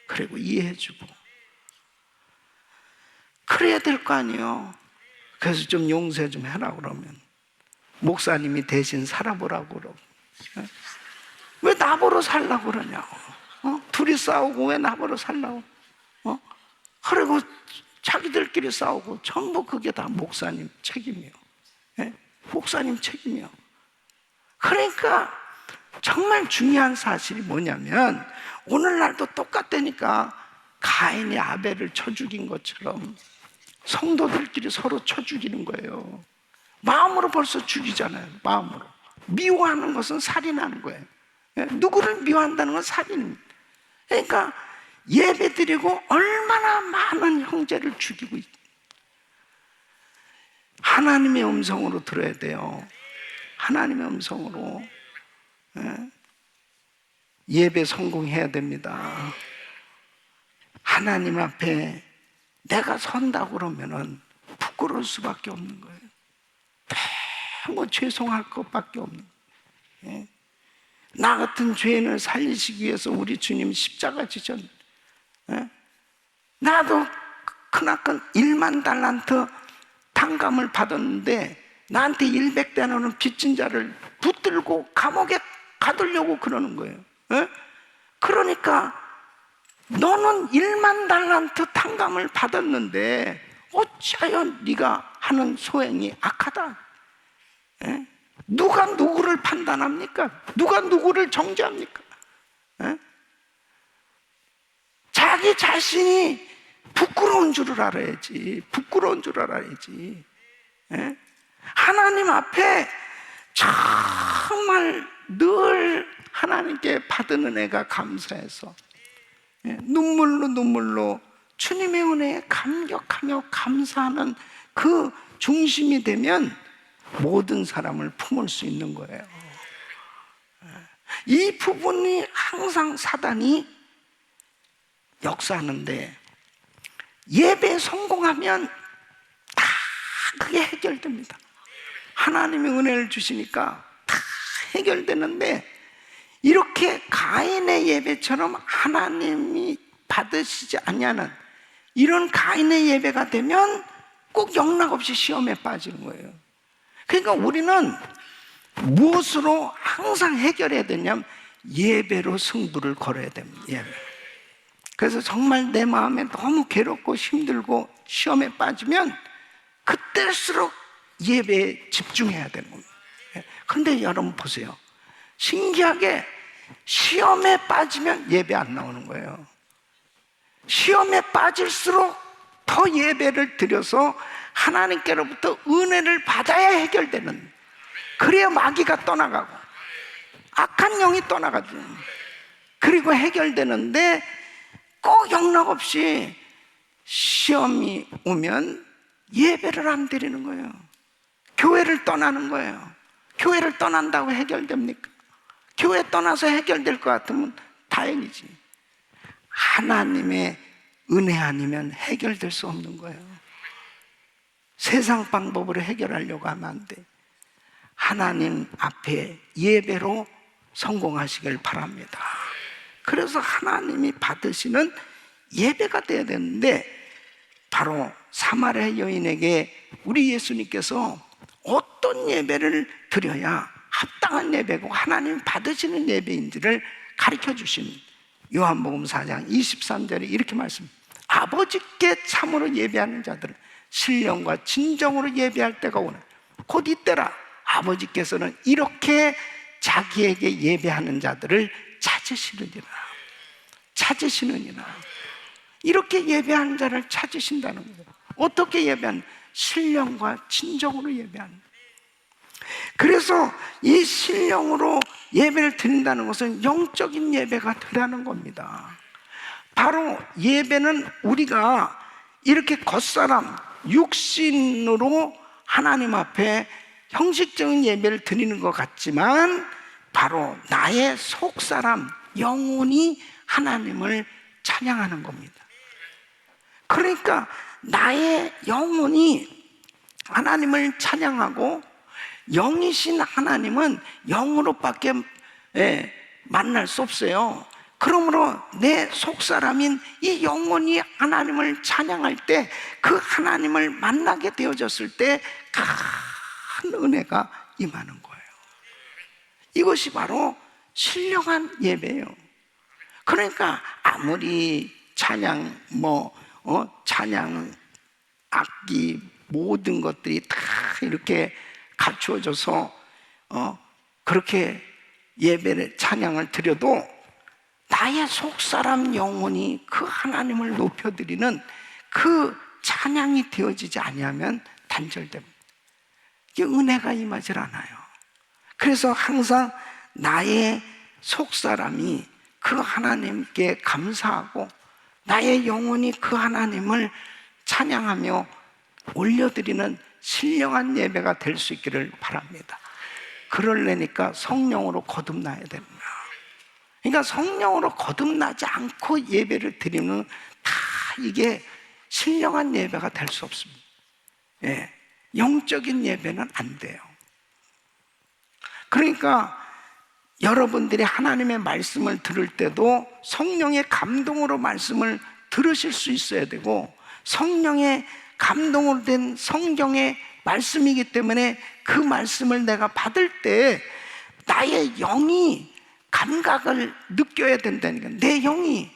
그리고 이해해주고 그래야 될 거 아니에요. 그래서 좀 용서 좀 해라 그러면 목사님이 대신 살아보라고 그러고, 왜 나보러 살라고 그러냐고. 둘이 싸우고 왜 나보러 살라고. 그리고 자기들끼리 싸우고 전부 그게 다 목사님 책임이요. 목사님 책임이요. 그러니까 정말 중요한 사실이 뭐냐면 오늘날도 똑같다니까. 가인이 아벨을 쳐 죽인 것처럼 성도들끼리 서로 쳐 죽이는 거예요. 마음으로 벌써 죽이잖아요. 마음으로. 미워하는 것은 살인하는 거예요. 누구를 미워한다는 건 살인입니다. 그러니까 예배 드리고 얼마나 많은 형제를 죽이고 있어요. 하나님의 음성으로 들어야 돼요. 하나님의 음성으로. 예배 성공해야 됩니다. 하나님 앞에 내가 선다고 그러면은 부끄러울 수밖에 없는 거예요. 뭐 죄송할 것밖에 없는 거예요. 나 같은 죄인을 살리시기 위해서 우리 주님 십자가 지셨. 나도 크나큰 1만 달란트 탕감을 받았는데 나한테 100대나는 빚진 자를 붙들고 감옥에 가두려고 그러는 거예요. 그러니까 너는 1만 달란트 탕감을 받았는데 어찌하여 네가 하는 소행이 악하다. 누가 누구를 판단합니까? 누가 누구를 정죄합니까? 자기 자신이 부끄러운 줄을 알아야지. 부끄러운 줄 알아야지. 하나님 앞에 정말 늘 하나님께 받은 은혜가 감사해서 눈물로 주님의 은혜에 감격하며 감사하는 그 중심이 되면 모든 사람을 품을 수 있는 거예요. 이 부분이 항상 사단이 역사하는데 예배에 성공하면 다 그게 해결됩니다. 하나님이 은혜를 주시니까 다 해결되는데 이렇게 가인의 예배처럼 하나님이 받으시지 않냐는 이런 가인의 예배가 되면 꼭 영락없이 시험에 빠지는 거예요. 그러니까 우리는 무엇으로 항상 해결해야 되냐면 예배로 승부를 걸어야 됩니다. 예배. 그래서 정말 내 마음에 너무 괴롭고 힘들고 시험에 빠지면 그때일수록 예배에 집중해야 되는 겁니다. 그런데 여러분 보세요. 신기하게 시험에 빠지면 예배 안 나오는 거예요. 시험에 빠질수록 더 예배를 드려서 하나님께로부터 은혜를 받아야 해결되는, 그래야 마귀가 떠나가고 악한 영이 떠나가죠. 그리고 해결되는데 꼭 영락없이 시험이 오면 예배를 안 드리는 거예요. 교회를 떠나는 거예요. 교회를 떠난다고 해결됩니까? 교회 떠나서 해결될 것 같으면 다행이지. 하나님의 은혜 아니면 해결될 수 없는 거예요. 세상 방법으로 해결하려고 하면 안 돼. 하나님 앞에 예배로 성공하시길 바랍니다. 그래서 하나님이 받으시는 예배가 되어야 되는데, 바로 사마리아 여인에게 우리 예수님께서 어떤 예배를 드려야 합당한 예배고 하나님 받으시는 예배인지를 가르쳐 주신 요한복음 4장 23절에 이렇게 말씀합니다. 아버지께 참으로 예배하는 자들은 신령과 진정으로 예배할 때가 오나 곧 이때라. 아버지께서는 이렇게 자기에게 예배하는 자들을 찾으시느니라. 이렇게 예배하는 자를 찾으신다는 거예요. 어떻게 예배하는? 신령과 진정으로 예배하는. 그래서 이 신령으로 예배를 드린다는 것은 영적인 예배가 되라는 겁니다. 바로 예배는 우리가 이렇게 겉사람 육신으로 하나님 앞에 형식적인 예배를 드리는 것 같지만 바로 나의 속사람 영혼이 하나님을 찬양하는 겁니다. 그러니까 나의 영혼이 하나님을 찬양하고 영이신 하나님은 영으로밖에 만날 수 없어요. 그러므로 내 속사람인 이 영혼이 하나님을 찬양할 때 그 하나님을 만나게 되어졌을 때 큰 은혜가 임하는 거예요. 이것이 바로 신령한 예배예요. 그러니까 아무리 찬양 찬양 악기 모든 것들이 다 이렇게 갖추어져서 그렇게 예배를 찬양을 드려도 나의 속사람 영혼이 그 하나님을 높여드리는 그 찬양 찬양이 되어지지 아니하면 단절됩니다. 이게 은혜가 임하질 않아요. 그래서 항상 나의 속사람이 그 하나님께 감사하고 나의 영혼이 그 하나님을 찬양하며 올려드리는 신령한 예배가 될 수 있기를 바랍니다. 그러려니까 성령으로 거듭나야 됩니다. 그러니까 성령으로 거듭나지 않고 예배를 드리면 다 이게 신령한 예배가 될 수 없습니다. 예, 영적인 예배는 안 돼요. 그러니까 여러분들이 하나님의 말씀을 들을 때도 성령의 감동으로 말씀을 들으실 수 있어야 되고, 성령의 감동으로 된 성경의 말씀이기 때문에 그 말씀을 내가 받을 때 나의 영이 감각을 느껴야 된다니까. 내 영이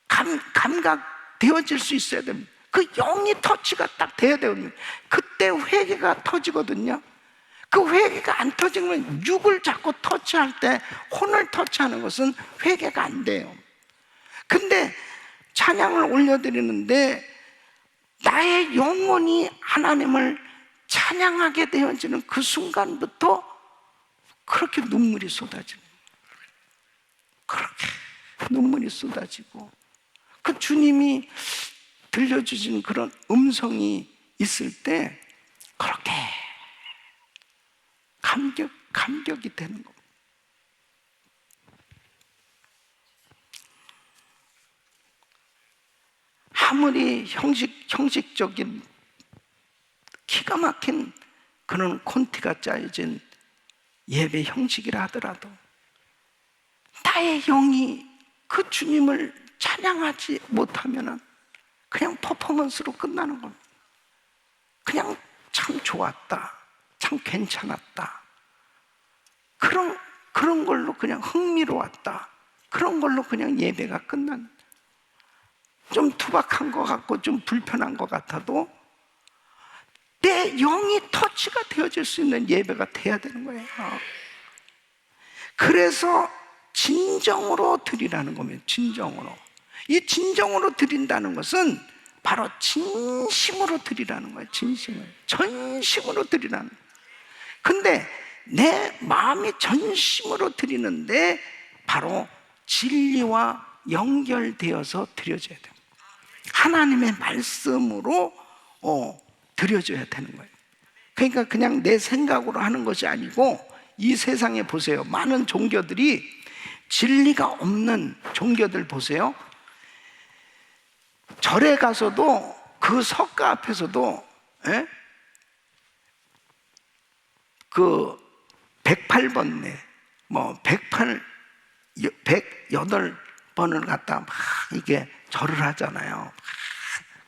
감각되어질 수 있어야 됩니다. 그 영이 터치가 딱 돼야 됩니다. 그때 회개가 터지거든요. 그 회개가 안 터지면 육을 자꾸 터치할 때, 혼을 터치하는 것은 회개가 안 돼요. 근데 찬양을 올려드리는데 나의 영혼이 하나님을 찬양하게 되어지는 그 순간부터 그렇게 눈물이 쏟아집니다. 그렇게 눈물이 쏟아지고, 그 주님이 들려주신 그런 음성이 있을 때 그렇게 감격이 되는 겁니다. 아무리 형식적인 기가 막힌 그런 콘티가 짜여진 예배 형식이라 하더라도 나의 영이 그 주님을 찬양하지 못하면은 그냥 퍼포먼스로 끝나는 겁니다. 그냥 참 좋았다, 참 괜찮았다, 그런 걸로 그냥 흥미로웠다, 그런 걸로 그냥 예배가 끝나는, 좀 투박한 것 같고 좀 불편한 것 같아도 내 영이 터치가 되어질 수 있는 예배가 돼야 되는 거예요. 그래서 진정으로 드리라는 겁니다. 진정으로. 이 진정으로 드린다는 것은 바로 진심으로 드리라는 거예요. 진심을, 전심으로 드리라는 거예요. 근데 내 마음이 전심으로 드리는데 바로 진리와 연결되어서 드려져야 돼요. 하나님의 말씀으로 드려져야 되는 거예요. 그러니까 그냥 내 생각으로 하는 것이 아니고, 이 세상에 보세요. 많은 종교들이 진리가 없는 종교들 보세요. 절에 가서도 그 석가 앞에서도 그 108번네, 뭐 108번을 갖다 막 이게 절을 하잖아요.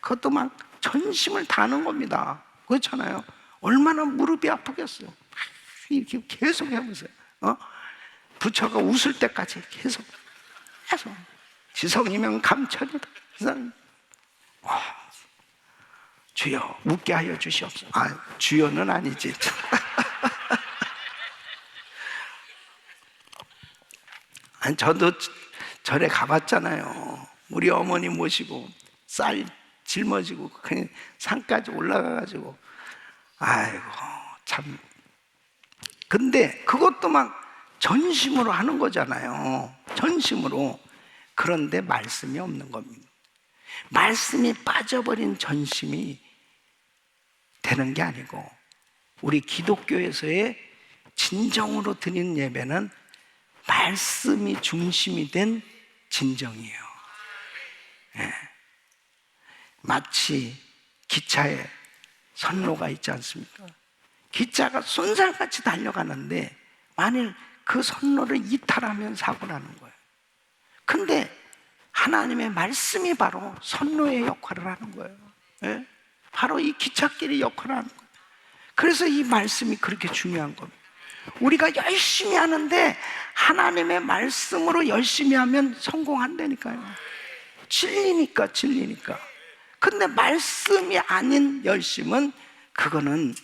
그것도 막 전심을 다하는 겁니다. 그렇잖아요. 얼마나 무릎이 아프겠어요. 이렇게 계속 해보세요. 부처가 웃을 때까지 계속 지성이면 감천이다. 주여 웃게 하여 주시옵소서. 주여는 아니지. 아니, 저도 절에 가봤잖아요. 우리 어머니 모시고 쌀 짊어지고 그냥 산까지 올라가가지고, 아이고 참. 근데 그것도 막 전심으로 하는 거잖아요. 전심으로. 그런데 말씀이 없는 겁니다. 말씀이 빠져버린 전심이 되는 게 아니고, 우리 기독교에서의 진정으로 드리는 예배는 말씀이 중심이 된 진정이에요. 예. 마치 기차에 선로가 있지 않습니까? 기차가 쏜살같이 달려가는데 만일 그 선로를 이탈하면 사고 나는 거예요. 근데 하나님의 말씀이 바로 선로의 역할을 하는 거예요. 예? 바로 이 기찻길의 역할을 하는 거예요. 그래서 이 말씀이 그렇게 중요한 겁니다. 우리가 열심히 하는데 하나님의 말씀으로 열심히 하면 성공한다니까요. 진리니까. 근데 말씀이 아닌 열심은 그거는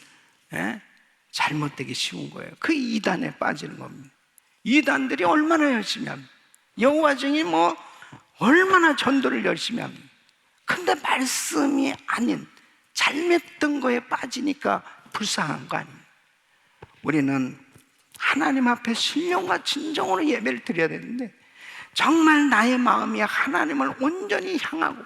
잘못되기 쉬운 거예요. 그 이단에 빠지는 겁니다. 이단들이 얼마나 열심히 합니다. 여호와 증인 얼마나 전도를 열심히 합니다. 근데 말씀이 아닌 잘못된 거에 빠지니까 불쌍한 거 아니에요. 우리는 하나님 앞에 신령과 진정으로 예배를 드려야 되는데, 정말 나의 마음이 하나님을 온전히 향하고,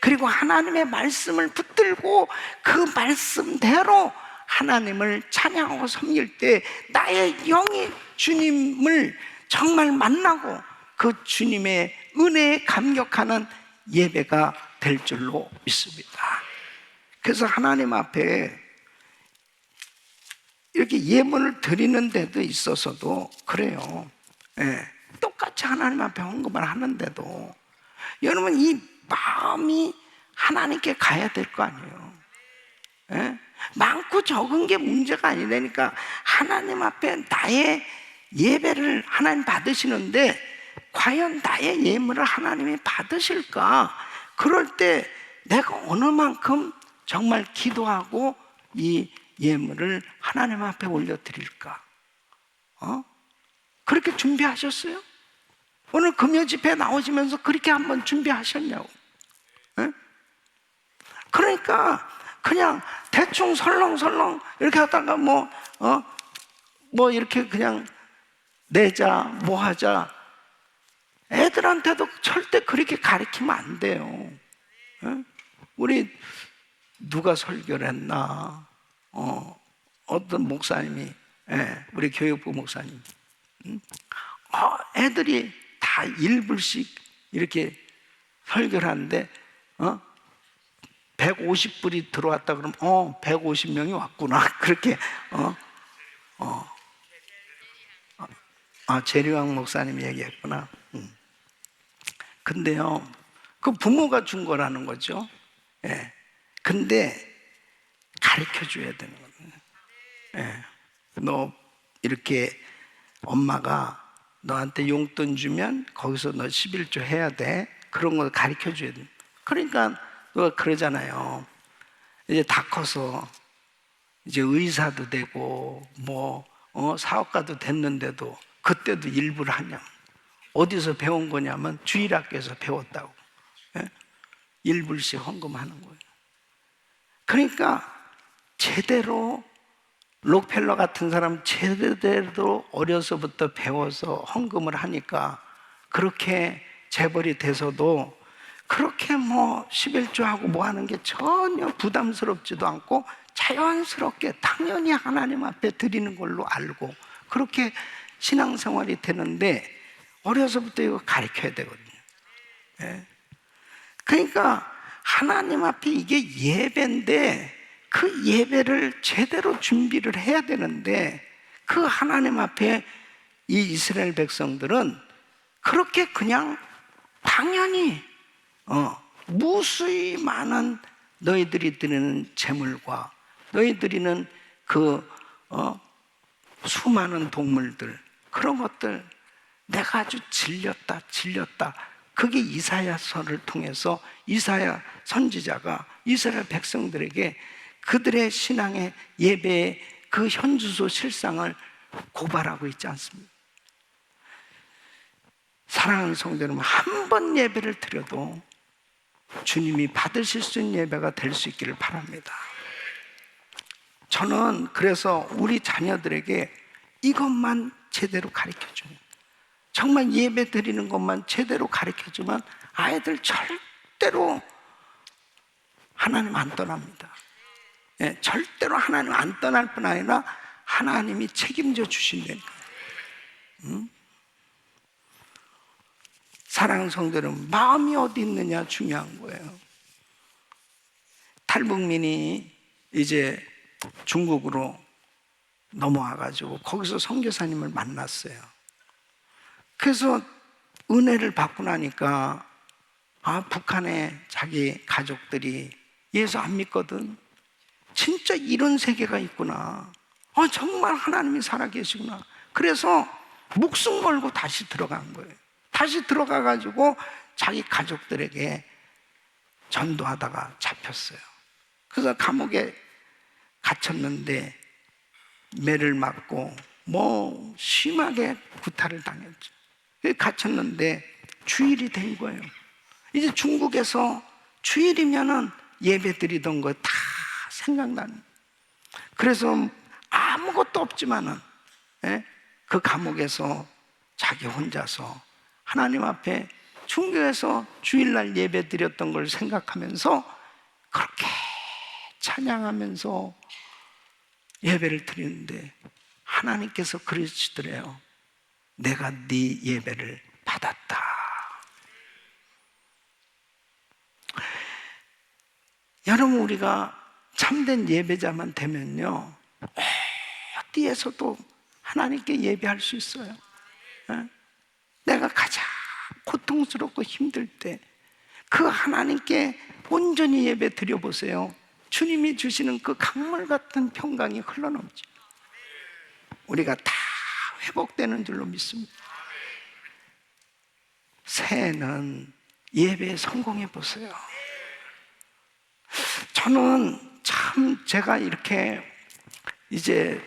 그리고 하나님의 말씀을 붙들고 그 말씀대로 하나님을 찬양하고 섬길 때 나의 영이 주님을 정말 만나고 그 주님의 은혜에 감격하는 예배가 될 줄로 믿습니다. 그래서 하나님 앞에 이렇게 예물을 드리는 데도 있어서도 그래요. 예, 똑같이 하나님 앞에 헌금을 하는데도 여러분 이 마음이 하나님께 가야 될 거 아니에요. 예? 많고 적은 게 문제가 아니라니까. 하나님 앞에 나의 예배를 하나님 받으시는데 과연 나의 예물을 하나님이 받으실까? 그럴 때 내가 어느 만큼 정말 기도하고 이 예물을 하나님 앞에 올려드릴까? 그렇게 준비하셨어요? 오늘 금요 집회 나오시면서 그렇게 한번 준비하셨냐고. 예? 그러니까 그냥 대충 설렁설렁 이렇게 하다가 뭐 이렇게 그냥 내자 뭐 하자, 애들한테도 절대 그렇게 가르치면 안 돼요. 예? 우리 누가 설교를 했나? 어떤 목사님이, 우리 교육부 목사님, 애들이 다 1불씩 이렇게 설교를 하는데 150불이 들어왔다 그러면 150명이 왔구나. 그렇게 재리왕 목사님이 얘기했구나. 근데요, 그 부모가 준 거라는 거죠. 예. 근데 가르쳐 줘야 되는 거예요. 예. 너 이렇게 엄마가 너한테 용돈 주면 거기서 너 11조 해야 돼. 그런 거 가르쳐 줘야 돼. 그러니까 누가 그러잖아요. 이제 다 커서 이제 의사도 되고 사업가도 됐는데도 그때도 일부를 하냐. 어디서 배운 거냐면 주일학교에서 배웠다고. 예? 1불씩 헌금하는 거예요. 그러니까 제대로 록펠러 같은 사람 제대로 어려서부터 배워서 헌금을 하니까 그렇게 재벌이 돼서도 그렇게 11조 하고 뭐 하는 게 전혀 부담스럽지도 않고 자연스럽게 당연히 하나님 앞에 드리는 걸로 알고 그렇게 신앙생활이 되는데, 어려서부터 이거 가르쳐야 되거든요. 예. 그러니까 하나님 앞에 이게 예배인데 그 예배를 제대로 준비를 해야 되는데, 그 하나님 앞에 이 이스라엘 백성들은 그렇게 그냥 당연히 무수히 많은 너희들이 드리는 제물과 너희 드리는 그 수많은 동물들, 그런 것들 내가 아주 질렸다. 그게 이사야서를 통해서 이사야 선지자가 이스라엘 백성들에게 그들의 신앙의 예배의 그 현주소 실상을 고발하고 있지 않습니까? 사랑하는 성도 여러분, 한 번 예배를 드려도 주님이 받으실 수 있는 예배가 될 수 있기를 바랍니다. 저는 그래서 우리 자녀들에게 이것만 제대로 가르쳐줍니다. 정말 예배 드리는 것만 제대로 가르쳐주면 아이들 절대로 하나님 안 떠납니다. 예, 절대로 하나님 안 떠날 뿐 아니라 하나님이 책임져 주신다니까요. 사랑하는 성도 여러분, 마음이 어디 있느냐 중요한 거예요. 탈북민이 이제 중국으로 넘어와가지고 거기서 선교사님을 만났어요. 그래서 은혜를 받고 나니까 북한에 자기 가족들이 예수 안 믿거든. 진짜 이런 세계가 있구나. 정말 하나님이 살아계시구나. 그래서 목숨 걸고 다시 들어간 거예요. 다시 들어가가지고 자기 가족들에게 전도하다가 잡혔어요. 그래서 감옥에 갇혔는데 매를 맞고 심하게 구타를 당했죠. 갇혔는데 주일이 된 거예요. 이제 중국에서 주일이면은 예배 드리던 거 다 생각나는. 그래서 아무것도 없지만은 그 감옥에서 자기 혼자서 하나님 앞에 중교에서 주일날 예배 드렸던 걸 생각하면서 그렇게 찬양하면서 예배를 드리는데 하나님께서 그러시더래요. 내가 네 예배를 받았다. 여러분, 우리가 참된 예배자만 되면요, 어디에서도 하나님께 예배할 수 있어요. 내가 가장 고통스럽고 힘들 때 그 하나님께 온전히 예배 드려보세요. 주님이 주시는 그 강물 같은 평강이 흘러넘죠. 우리가 다 회복되는 줄로 믿습니다. 새해는 예배에 성공해 보세요. 저는 참 제가 이렇게 이제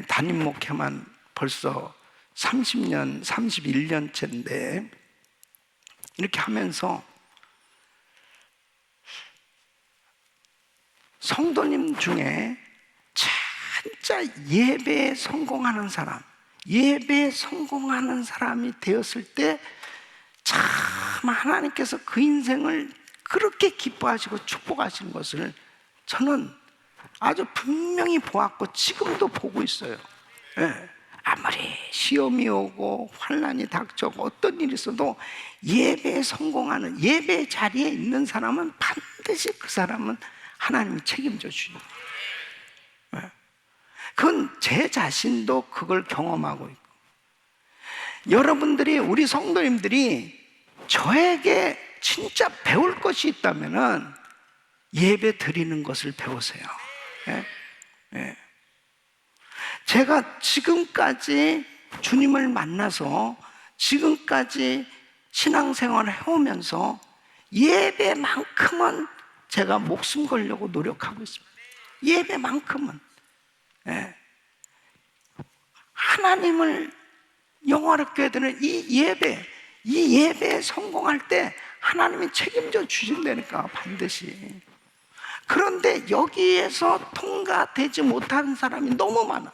담임 목회만 벌써 30년, 31년째인데 이렇게 하면서 성도님 중에 진짜 예배에 성공하는 사람, 예배에 성공하는 사람이 되었을 때 참 하나님께서 그 인생을 그렇게 기뻐하시고 축복하시는 것을 저는 아주 분명히 보았고 지금도 보고 있어요. 아무리 시험이 오고 환난이 닥쳐고 어떤 일이 있어도 예배에 성공하는, 예배 자리에 있는 사람은 반드시 그 사람은 하나님이 책임져 주시죠. 그건 제 자신도 그걸 경험하고 있고, 여러분들이, 우리 성도님들이 저에게 진짜 배울 것이 있다면은 예배 드리는 것을 배우세요. 제가 지금까지 주님을 만나서 지금까지 신앙생활을 해오면서 예배만큼은 제가 목숨 걸려고 노력하고 있습니다. 예배만큼은. 하나님을 영화롭게 되는 이 예배에 성공할 때 하나님이 책임져 주신다니까, 반드시. 그런데 여기에서 통과되지 못하는 사람이 너무 많아.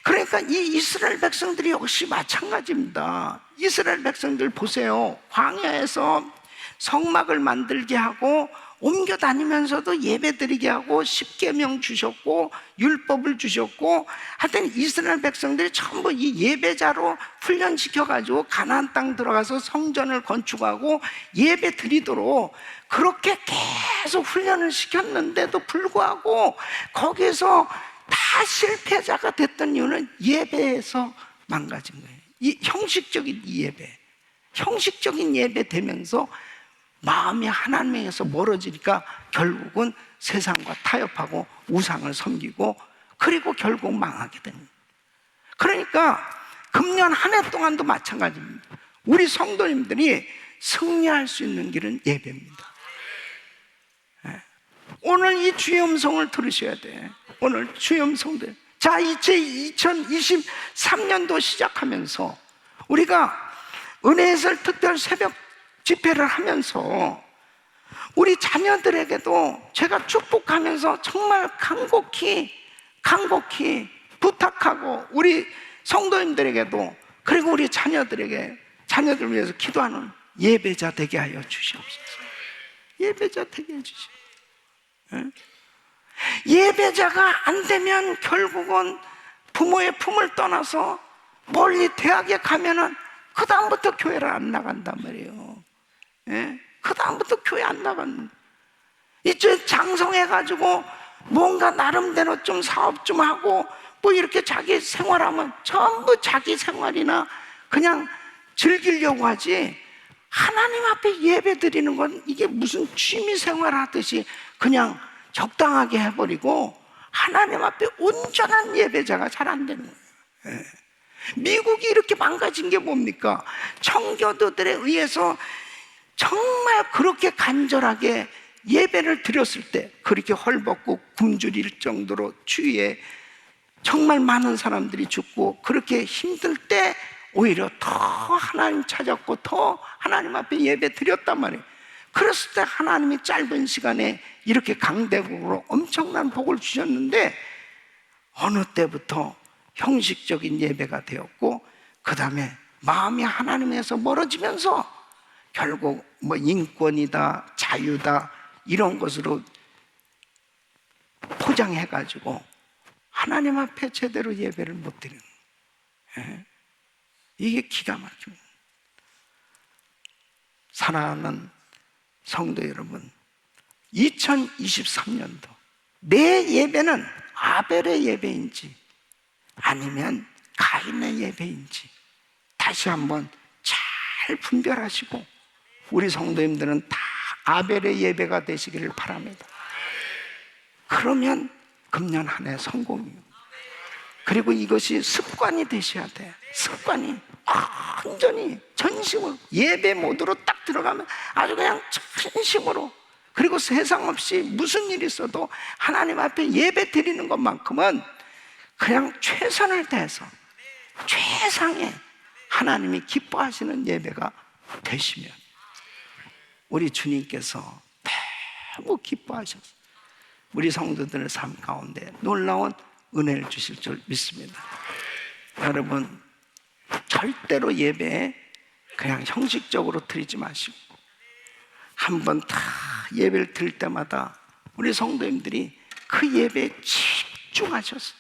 그러니까 이 이스라엘 백성들이 역시 마찬가지입니다. 이스라엘 백성들 보세요. 광야에서 성막을 만들게 하고 옮겨 다니면서도 예배 드리게 하고 십계명 주셨고 율법을 주셨고, 하여튼 이스라엘 백성들이 전부 이 예배자로 훈련시켜가지고 가나안 땅 들어가서 성전을 건축하고 예배 드리도록 그렇게 계속 훈련을 시켰는데도 불구하고 거기에서 다 실패자가 됐던 이유는 예배에서 망가진 거예요. 이 형식적인 예배, 형식적인 예배 되면서 마음이 하나님에게서 멀어지니까 결국은 세상과 타협하고 우상을 섬기고, 그리고 결국 망하게 됩니다. 그러니까 금년 한 해 동안도 마찬가지입니다. 우리 성도님들이 승리할 수 있는 길은 예배입니다. 오늘 이 주의 음성을 들으셔야 돼. 오늘 주의 음성들. 자, 이제 2023년도 시작하면서 우리가 은혜의 설 특별 새벽 집회를 하면서 우리 자녀들에게도 제가 축복하면서 정말 간곡히 부탁하고, 우리 성도님들에게도, 그리고 우리 자녀들을 위해서 기도하는 예배자 되게 하여 주시옵소서. 예배자 되게 해주시옵소서. 예배자가 안 되면 결국은 부모의 품을 떠나서 멀리 대학에 가면은 그 다음부터 교회를 안 나간단 말이에요. 그 다음부터 교회 안 나간다. 이제 장성해가지고 뭔가 나름대로 좀 사업 좀 하고 뭐 이렇게 자기 생활하면 전부 자기 생활이나 그냥 즐기려고 하지, 하나님 앞에 예배 드리는 건 이게 무슨 취미 생활 하듯이 그냥 적당하게 해버리고 하나님 앞에 온전한 예배자가 잘 안 되는 거예요. 미국이 이렇게 망가진 게 뭡니까? 청교도들에 의해서 정말 그렇게 간절하게 예배를 드렸을 때 그렇게 헐벗고 굶주릴 정도로 주위에 정말 많은 사람들이 죽고, 그렇게 힘들 때 오히려 더 하나님 찾았고 더 하나님 앞에 예배 드렸단 말이에요. 그랬을 때 하나님이 짧은 시간에 이렇게 강대국으로 엄청난 복을 주셨는데 어느 때부터 형식적인 예배가 되었고 그 다음에 마음이 하나님에서 멀어지면서 결국 뭐 인권이다 자유다 이런 것으로 포장해가지고 하나님 앞에 제대로 예배를 못 드리는 거예요. 이게 기가 막힙니다. 사랑하는 성도 여러분, 2023년도 내 예배는 아벨의 예배인지 아니면 가인의 예배인지 다시 한번 잘 분별하시고 우리 성도님들은 다 아벨의 예배가 되시기를 바랍니다. 그러면 금년 한 해 성공이에요. 그리고 이것이 습관이 되셔야 돼요. 습관이 완전히 전심으로 예배 모드로 딱 들어가면 아주 그냥 전심으로, 그리고 세상 없이 무슨 일이 있어도 하나님 앞에 예배 드리는 것만큼은 그냥 최선을 다해서 최상의 하나님이 기뻐하시는 예배가 되시면 우리 주님께서 너무 기뻐하셔서 우리 성도들의 삶 가운데 놀라운 은혜를 주실 줄 믿습니다. 여러분, 절대로 예배에 그냥 형식적으로 드리지 마시고 한번 다 예배를 드릴 때마다 우리 성도님들이 그 예배에 집중하셔서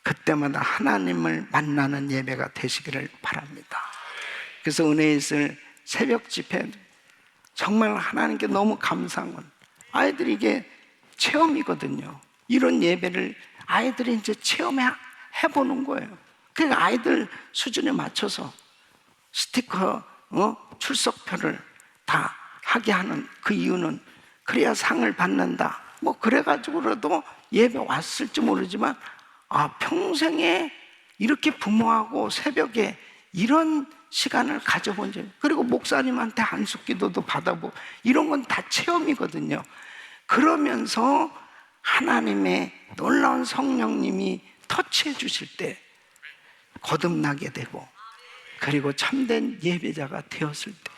그때마다 하나님을 만나는 예배가 되시기를 바랍니다. 그래서 은혜 있을 새벽 집회 정말 하나님께 너무 감사한 건 아이들이 이게 체험이거든요. 이런 예배를 아이들이 이제 체험해보는 거예요. 그러니까 아이들 수준에 맞춰서 스티커, 출석표를 다 하게 하는 그 이유는 그래야 상을 받는다. 뭐 그래가지고라도 예배 왔을지 모르지만 평생에 이렇게 부모하고 새벽에 이런 시간을 가져본 적, 그리고 목사님한테 한숫기도도 받아보고 이런 건 다 체험이거든요. 그러면서 하나님의 놀라운 성령님이 터치해 주실 때 거듭나게 되고, 그리고 참된 예배자가 되었을 때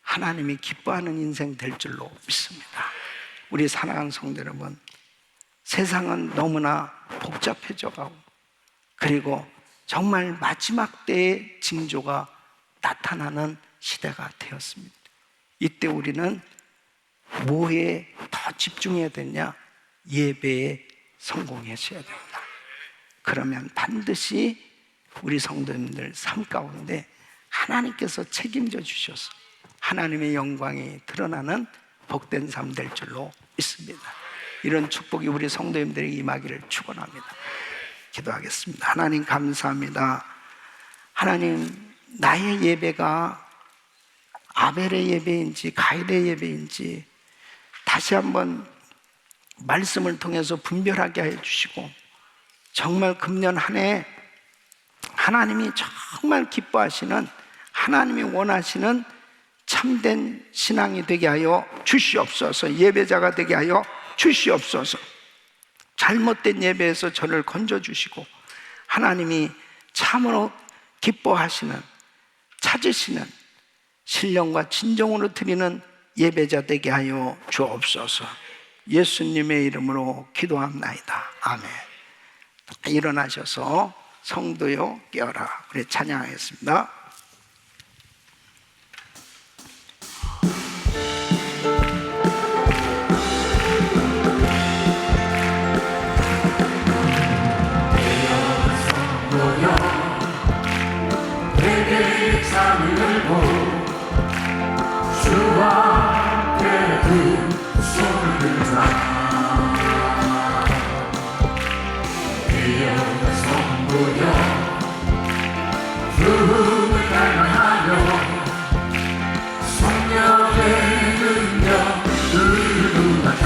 하나님이 기뻐하는 인생 될 줄로 믿습니다. 우리 사랑하는 성도 여러분, 세상은 너무나 복잡해져 가고, 그리고 정말 마지막 때의 징조가 나타나는 시대가 되었습니다. 이때 우리는 뭐에 더 집중해야 되냐? 예배에 성공하셔야 됩니다. 그러면 반드시 우리 성도님들 삶 가운데 하나님께서 책임져 주셔서 하나님의 영광이 드러나는 복된 삶 될 줄로 믿습니다. 이런 축복이 우리 성도님들에게 임하기를 축원합니다. 기도하겠습니다. 하나님 감사합니다. 하나님, 나의 예배가 아벨의 예배인지 가인의 예배인지 다시 한번 말씀을 통해서 분별하게 해주시고, 정말 금년 한 해 하나님이 정말 기뻐하시는, 하나님이 원하시는 참된 신앙이 되게 하여 주시옵소서. 예배자가 되게 하여 주시옵소서. 잘못된 예배에서 저를 건져주시고 하나님이 참으로 기뻐하시는, 찾으시는 신령과 진정으로 드리는 예배자 되게 하여 주옵소서. 예수님의 이름으로 기도합나이다. 아멘. 일어나셔서 성도여 깨어라, 우리 찬양하겠습니다. 내게 창을 열고 주 앞에 두 손을 들자. 깨어나 선보여 주를 갈망하며 성령의 능력 의존하자.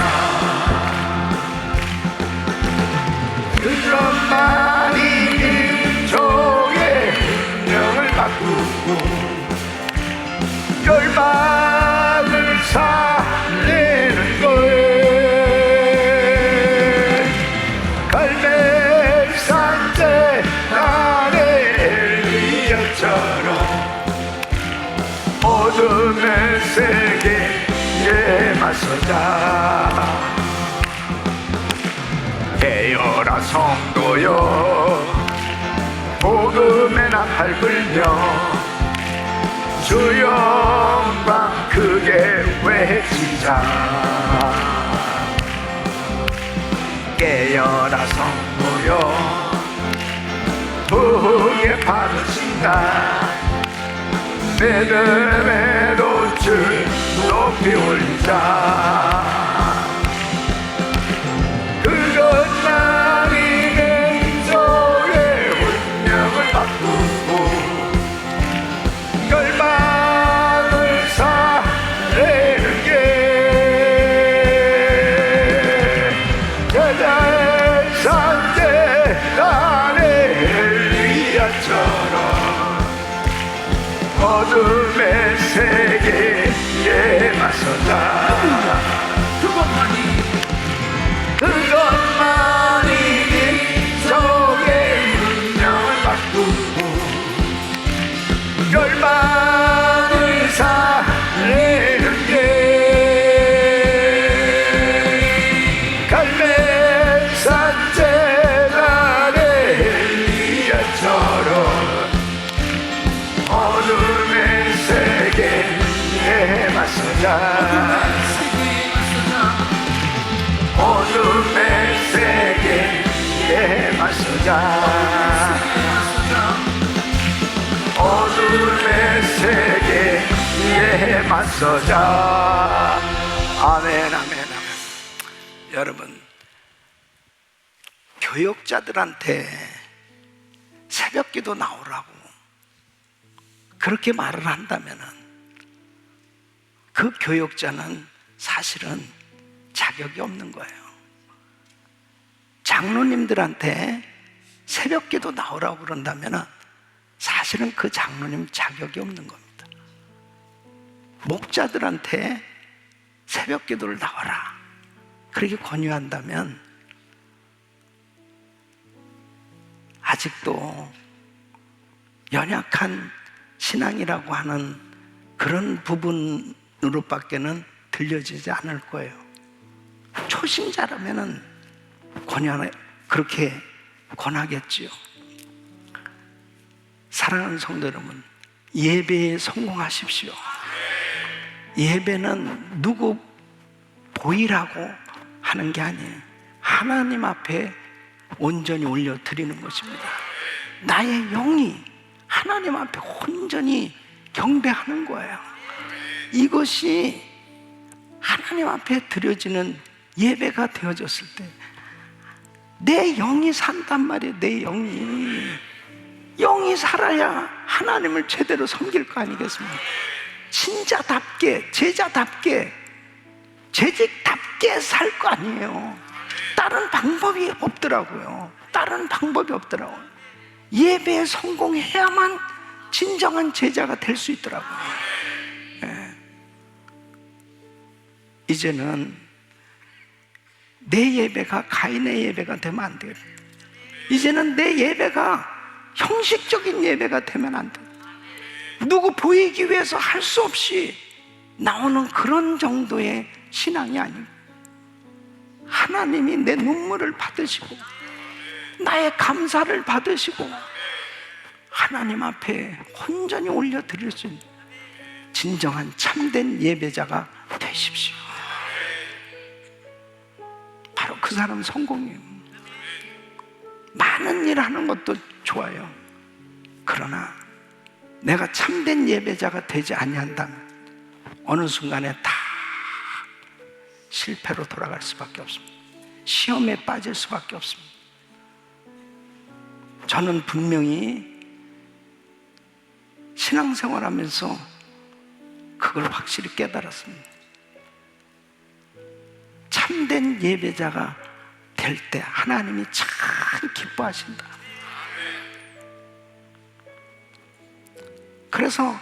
그런 말이 종의 능력을 바꾸고 열방을 살리는 거예요. 갈멜산대 나의 엘리야처럼 어둠의 세계 맞서자. 깨어라 성도여, 복음의 나팔 불며 주 영광 크게 외치자. 깨어라 성도여, 부흥에 받으신다. 믿음의 돛을 높이 올리자. 그것만이 내 인생의 운명을 바꾸고 열방을 살리는 게 제자의 산재 안에 엘리야처럼 어둠의 세계에 맞서자. 그것만이 인생의 운명을 바꾸고 열방을 살리는 게 갈멜산 제단의 엘리야처럼 어둠의 세계에 맞서자. 어둠의 세계에 맞서자. 어둠의 세계에 맞서자. 아멘, 아멘, 아멘. 여러분, 교역자들한테 새벽기도 나오라고 그렇게 말을 한다면은 그 교역자는 사실은 자격이 없는 거예요. 장로님들한테 새벽기도 나오라고 그런다면은 사실은 그 장로님 자격이 없는 겁니다. 목자들한테 새벽기도를 나와라 그렇게 권유한다면 아직도 연약한 신앙이라고 하는 그런 부분으로밖에는 들려지지 않을 거예요. 초심자라면은 그렇게 권하겠지요. 사랑하는 성도 여러분, 예배에 성공하십시오. 예배는 누구 보이라고 하는 게 아니에요. 하나님 앞에 온전히 올려드리는 것입니다. 나의 영이 하나님 앞에 온전히 경배하는 거예요. 이것이 하나님 앞에 드려지는 예배가 되어졌을 때 내 영이 산단 말이에요. 내 영이 살아야 하나님을 제대로 섬길 거 아니겠습니까? 신자답게, 제자답게, 재직답게 살 거 아니에요. 다른 방법이 없더라고요. 예배에 성공해야만 진정한 제자가 될 수 있더라고요. 이제는 내 예배가 가인의 예배가 되면 안 돼요. 이제는 내 예배가 형식적인 예배가 되면 안 돼요. 누구 보이기 위해서 할 수 없이 나오는 그런 정도의 신앙이 아니고 하나님이 내 눈물을 받으시고 나의 감사를 받으시고 하나님 앞에 온전히 올려드릴 수 있는 진정한 참된 예배자가 되십시오. 바로 그 사람 성공이에요. 많은 일 하는 것도 좋아요. 그러나 내가 참된 예배자가 되지 아니한다면 어느 순간에 다 실패로 돌아갈 수밖에 없습니다. 시험에 빠질 수밖에 없습니다. 저는 분명히 신앙생활하면서 그걸 확실히 깨달았습니다. 참된 예배자가 될 때 하나님이 참 기뻐하신다. 그래서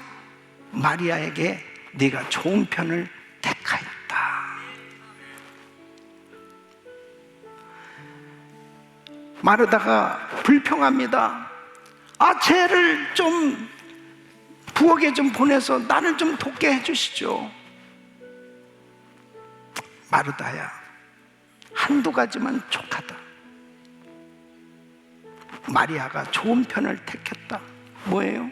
마리아에게 네가 좋은 편을 택하였다. 마르다가 불평합니다. 쟤를 좀 부엌에 좀 보내서 나를 좀 돕게 해주시죠. 마르다야, 한두 가지만 족하다. 마리아가 좋은 편을 택했다. 뭐예요?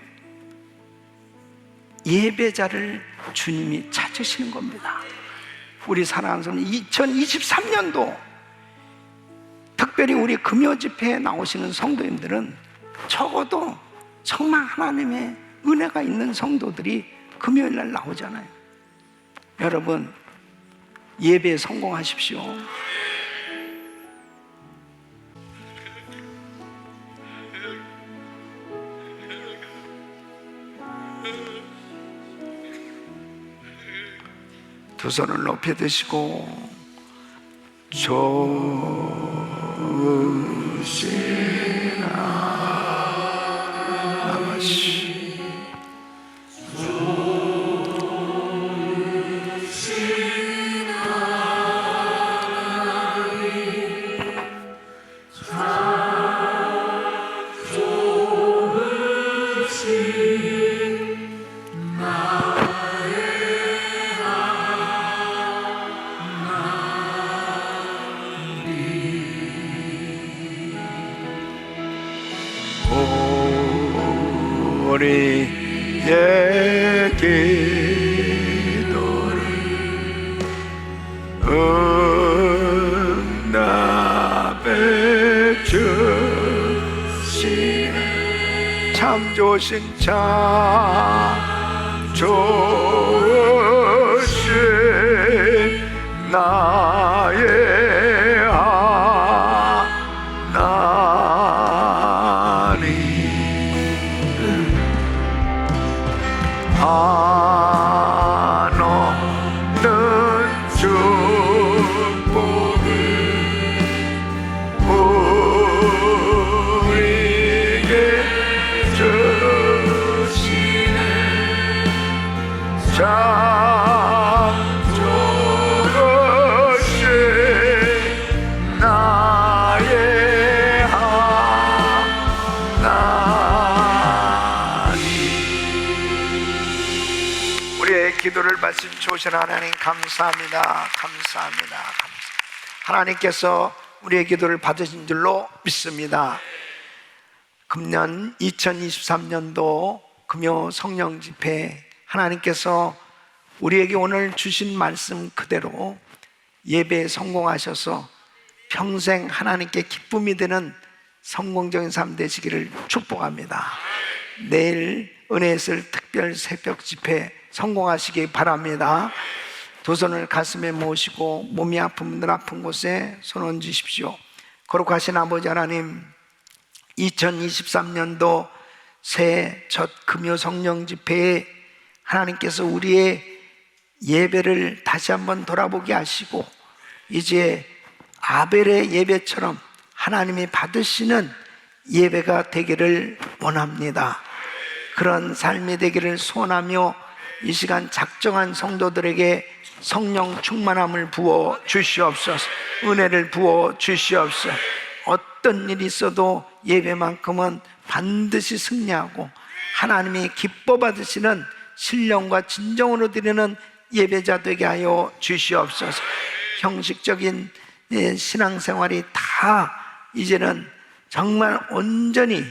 예배자를 주님이 찾으시는 겁니다. 우리 사랑하는 성도, 2023년도 특별히 우리 금요 집회에 나오시는 성도님들은 적어도 정말 하나님의 은혜가 있는 성도들이 금요일 날 나오잖아요. 여러분, 예배에 성공하십시오. 두 손을 높이 드시고 좋으시나 나마시 우리의 기도를 응답해 주시네. 참 좋으신 참 좋으신 나의 한없는 축복을 우리에게 주시네. 참 좋으신 나의 우리의 기도를 받으신 좋으신 하나님 감사합니다. 감사합니다. 하나님께서 우리의 기도를 받으신 줄로 믿습니다. 금년 2023년도 금요 성령 집회, 하나님께서 우리에게 오늘 주신 말씀 그대로 예배에 성공하셔서 평생 하나님께 기쁨이 되는 성공적인 삶 되시기를 축복합니다. 내일 은혜의 술 특별 새벽 집회 성공하시기 바랍니다. 두 손을 가슴에 모으시고 몸이 아픈 분들 아픈 곳에 손 얹으십시오. 거룩하신 아버지 하나님, 2023년도 새해 첫 금요 성령 집회에 하나님께서 우리의 예배를 다시 한번 돌아보게 하시고 이제 아벨의 예배처럼 하나님이 받으시는 예배가 되기를 원합니다. 그런 삶이 되기를 소원하며 이 시간 작정한 성도들에게 성령 충만함을 부어 주시옵소서. 은혜를 부어 주시옵소서. 어떤 일이 있어도 예배만큼은 반드시 승리하고 하나님이 기뻐 받으시는 신령과 진정으로 드리는 예배자 되게 하여 주시옵소서. 형식적인 신앙생활이 다 이제는 정말 온전히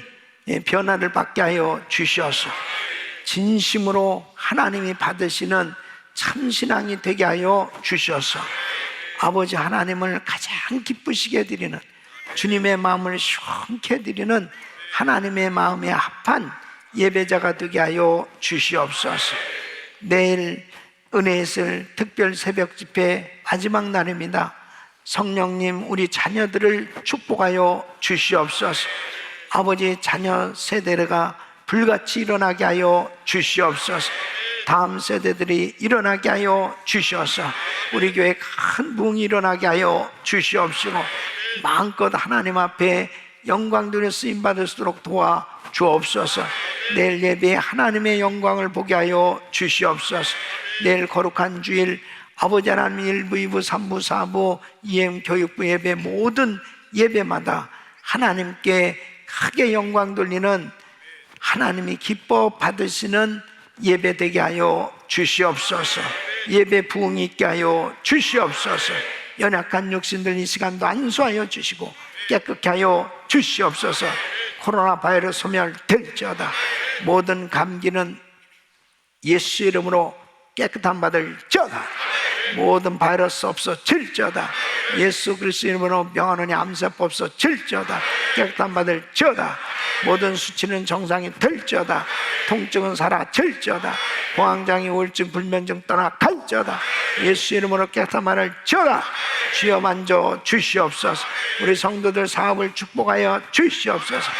변화를 받게 하여 주시옵소서. 진심으로 하나님이 받으시는 참신앙이 되게 하여 주셔서 아버지 하나님을 가장 기쁘시게 드리는, 주님의 마음을 시원케 드리는 하나님의 마음에 합한 예배자가 되게 하여 주시옵소서. 내일 은혜의 술 특별 새벽 집회 마지막 날입니다. 성령님, 우리 자녀들을 축복하여 주시옵소서. 아버지, 자녀 세대가 불같이 일어나게 하여 주시옵소서. 다음 세대들이 일어나게 하여 주셔서 우리 교회 큰 부흥이 일어나게 하여 주시옵시고 마음껏 하나님 앞에 영광 돌려 쓰임 받을 수 있도록 도와 주옵소서. 내일 예배에 하나님의 영광을 보게 하여 주시옵소서. 내일 거룩한 주일 아버지 하나님 1부, 2부, 3부, 4부, EM 교육부 예배 모든 예배마다 하나님께 크게 영광 돌리는 하나님이 기뻐 받으시는 예배 되게 하여 주시옵소서. 예배 부흥이 있게 하여 주시옵소서. 연약한 육신들 이 시간도 안수하여 주시고 깨끗게 하여 주시옵소서. 코로나 바이러스 소멸될지어다. 모든 감기는 예수 이름으로 깨끗한 받을지어다. 모든 바이러스 없어질지어다. 예수 그리스도 이름으로 명하노니 암세포 없어질지어다. 깨끗한 받을지어다. 모든 수치는 정상이 될지어다. 통증은 사라질지어다. 공황장애, 우울증, 불면증 떠나갈지어다. 예수 이름으로 깨끗한 받을지어다. 주여 만져 주시옵소서. 우리 성도들 사업을 축복하여 주시옵소서.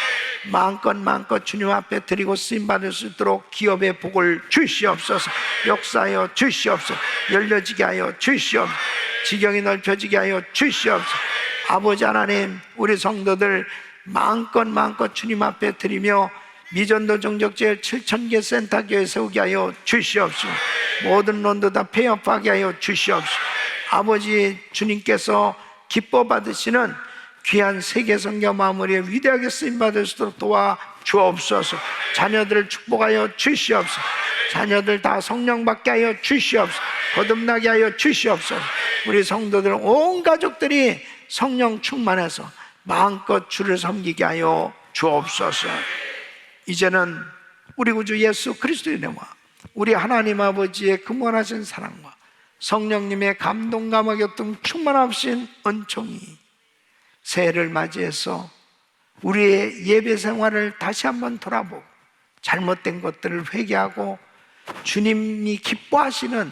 마음껏 주님 앞에 드리고 쓰임받을 수 있도록 기업의 복을 주시옵소서. 역사하여 주시옵소서. 열려지게 하여 주시옵소서. 지경이 넓혀지게 하여 주시옵소서. 아버지 하나님, 우리 성도들 마음껏 주님 앞에 드리며 미전도 정적제일 7,000개 센터교회 세우게 하여 주시옵소서. 모든 론도 다 폐업하게 하여 주시옵소서. 아버지, 주님께서 기뻐 받으시는 귀한 세계 성경 마무리에 위대하게 쓰임받을 수 있도록 도와 주옵소서. 자녀들을 축복하여 주시옵소서. 자녀들 다 성령 받게 하여 주시옵소서. 거듭나게 하여 주시옵소서. 우리 성도들 온 가족들이 성령 충만해서 마음껏 주를 섬기게 하여 주옵소서. 이제는 우리 구주 예수 그리스도의 은혜와 우리 하나님 아버지의 근원하신 사랑과 성령님의 감동 감화 교통 충만하신 은총이 새해를 맞이해서 우리의 예배 생활을 다시 한번 돌아보고 잘못된 것들을 회개하고 주님이 기뻐하시는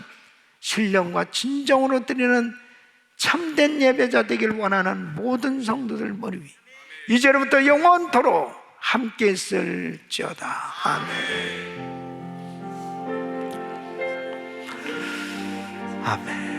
신령과 진정으로 드리는 참된 예배자 되길 원하는 모든 성도들 머리 위 이제로부터 영원토록 함께 있을지어다. 아멘. 아멘.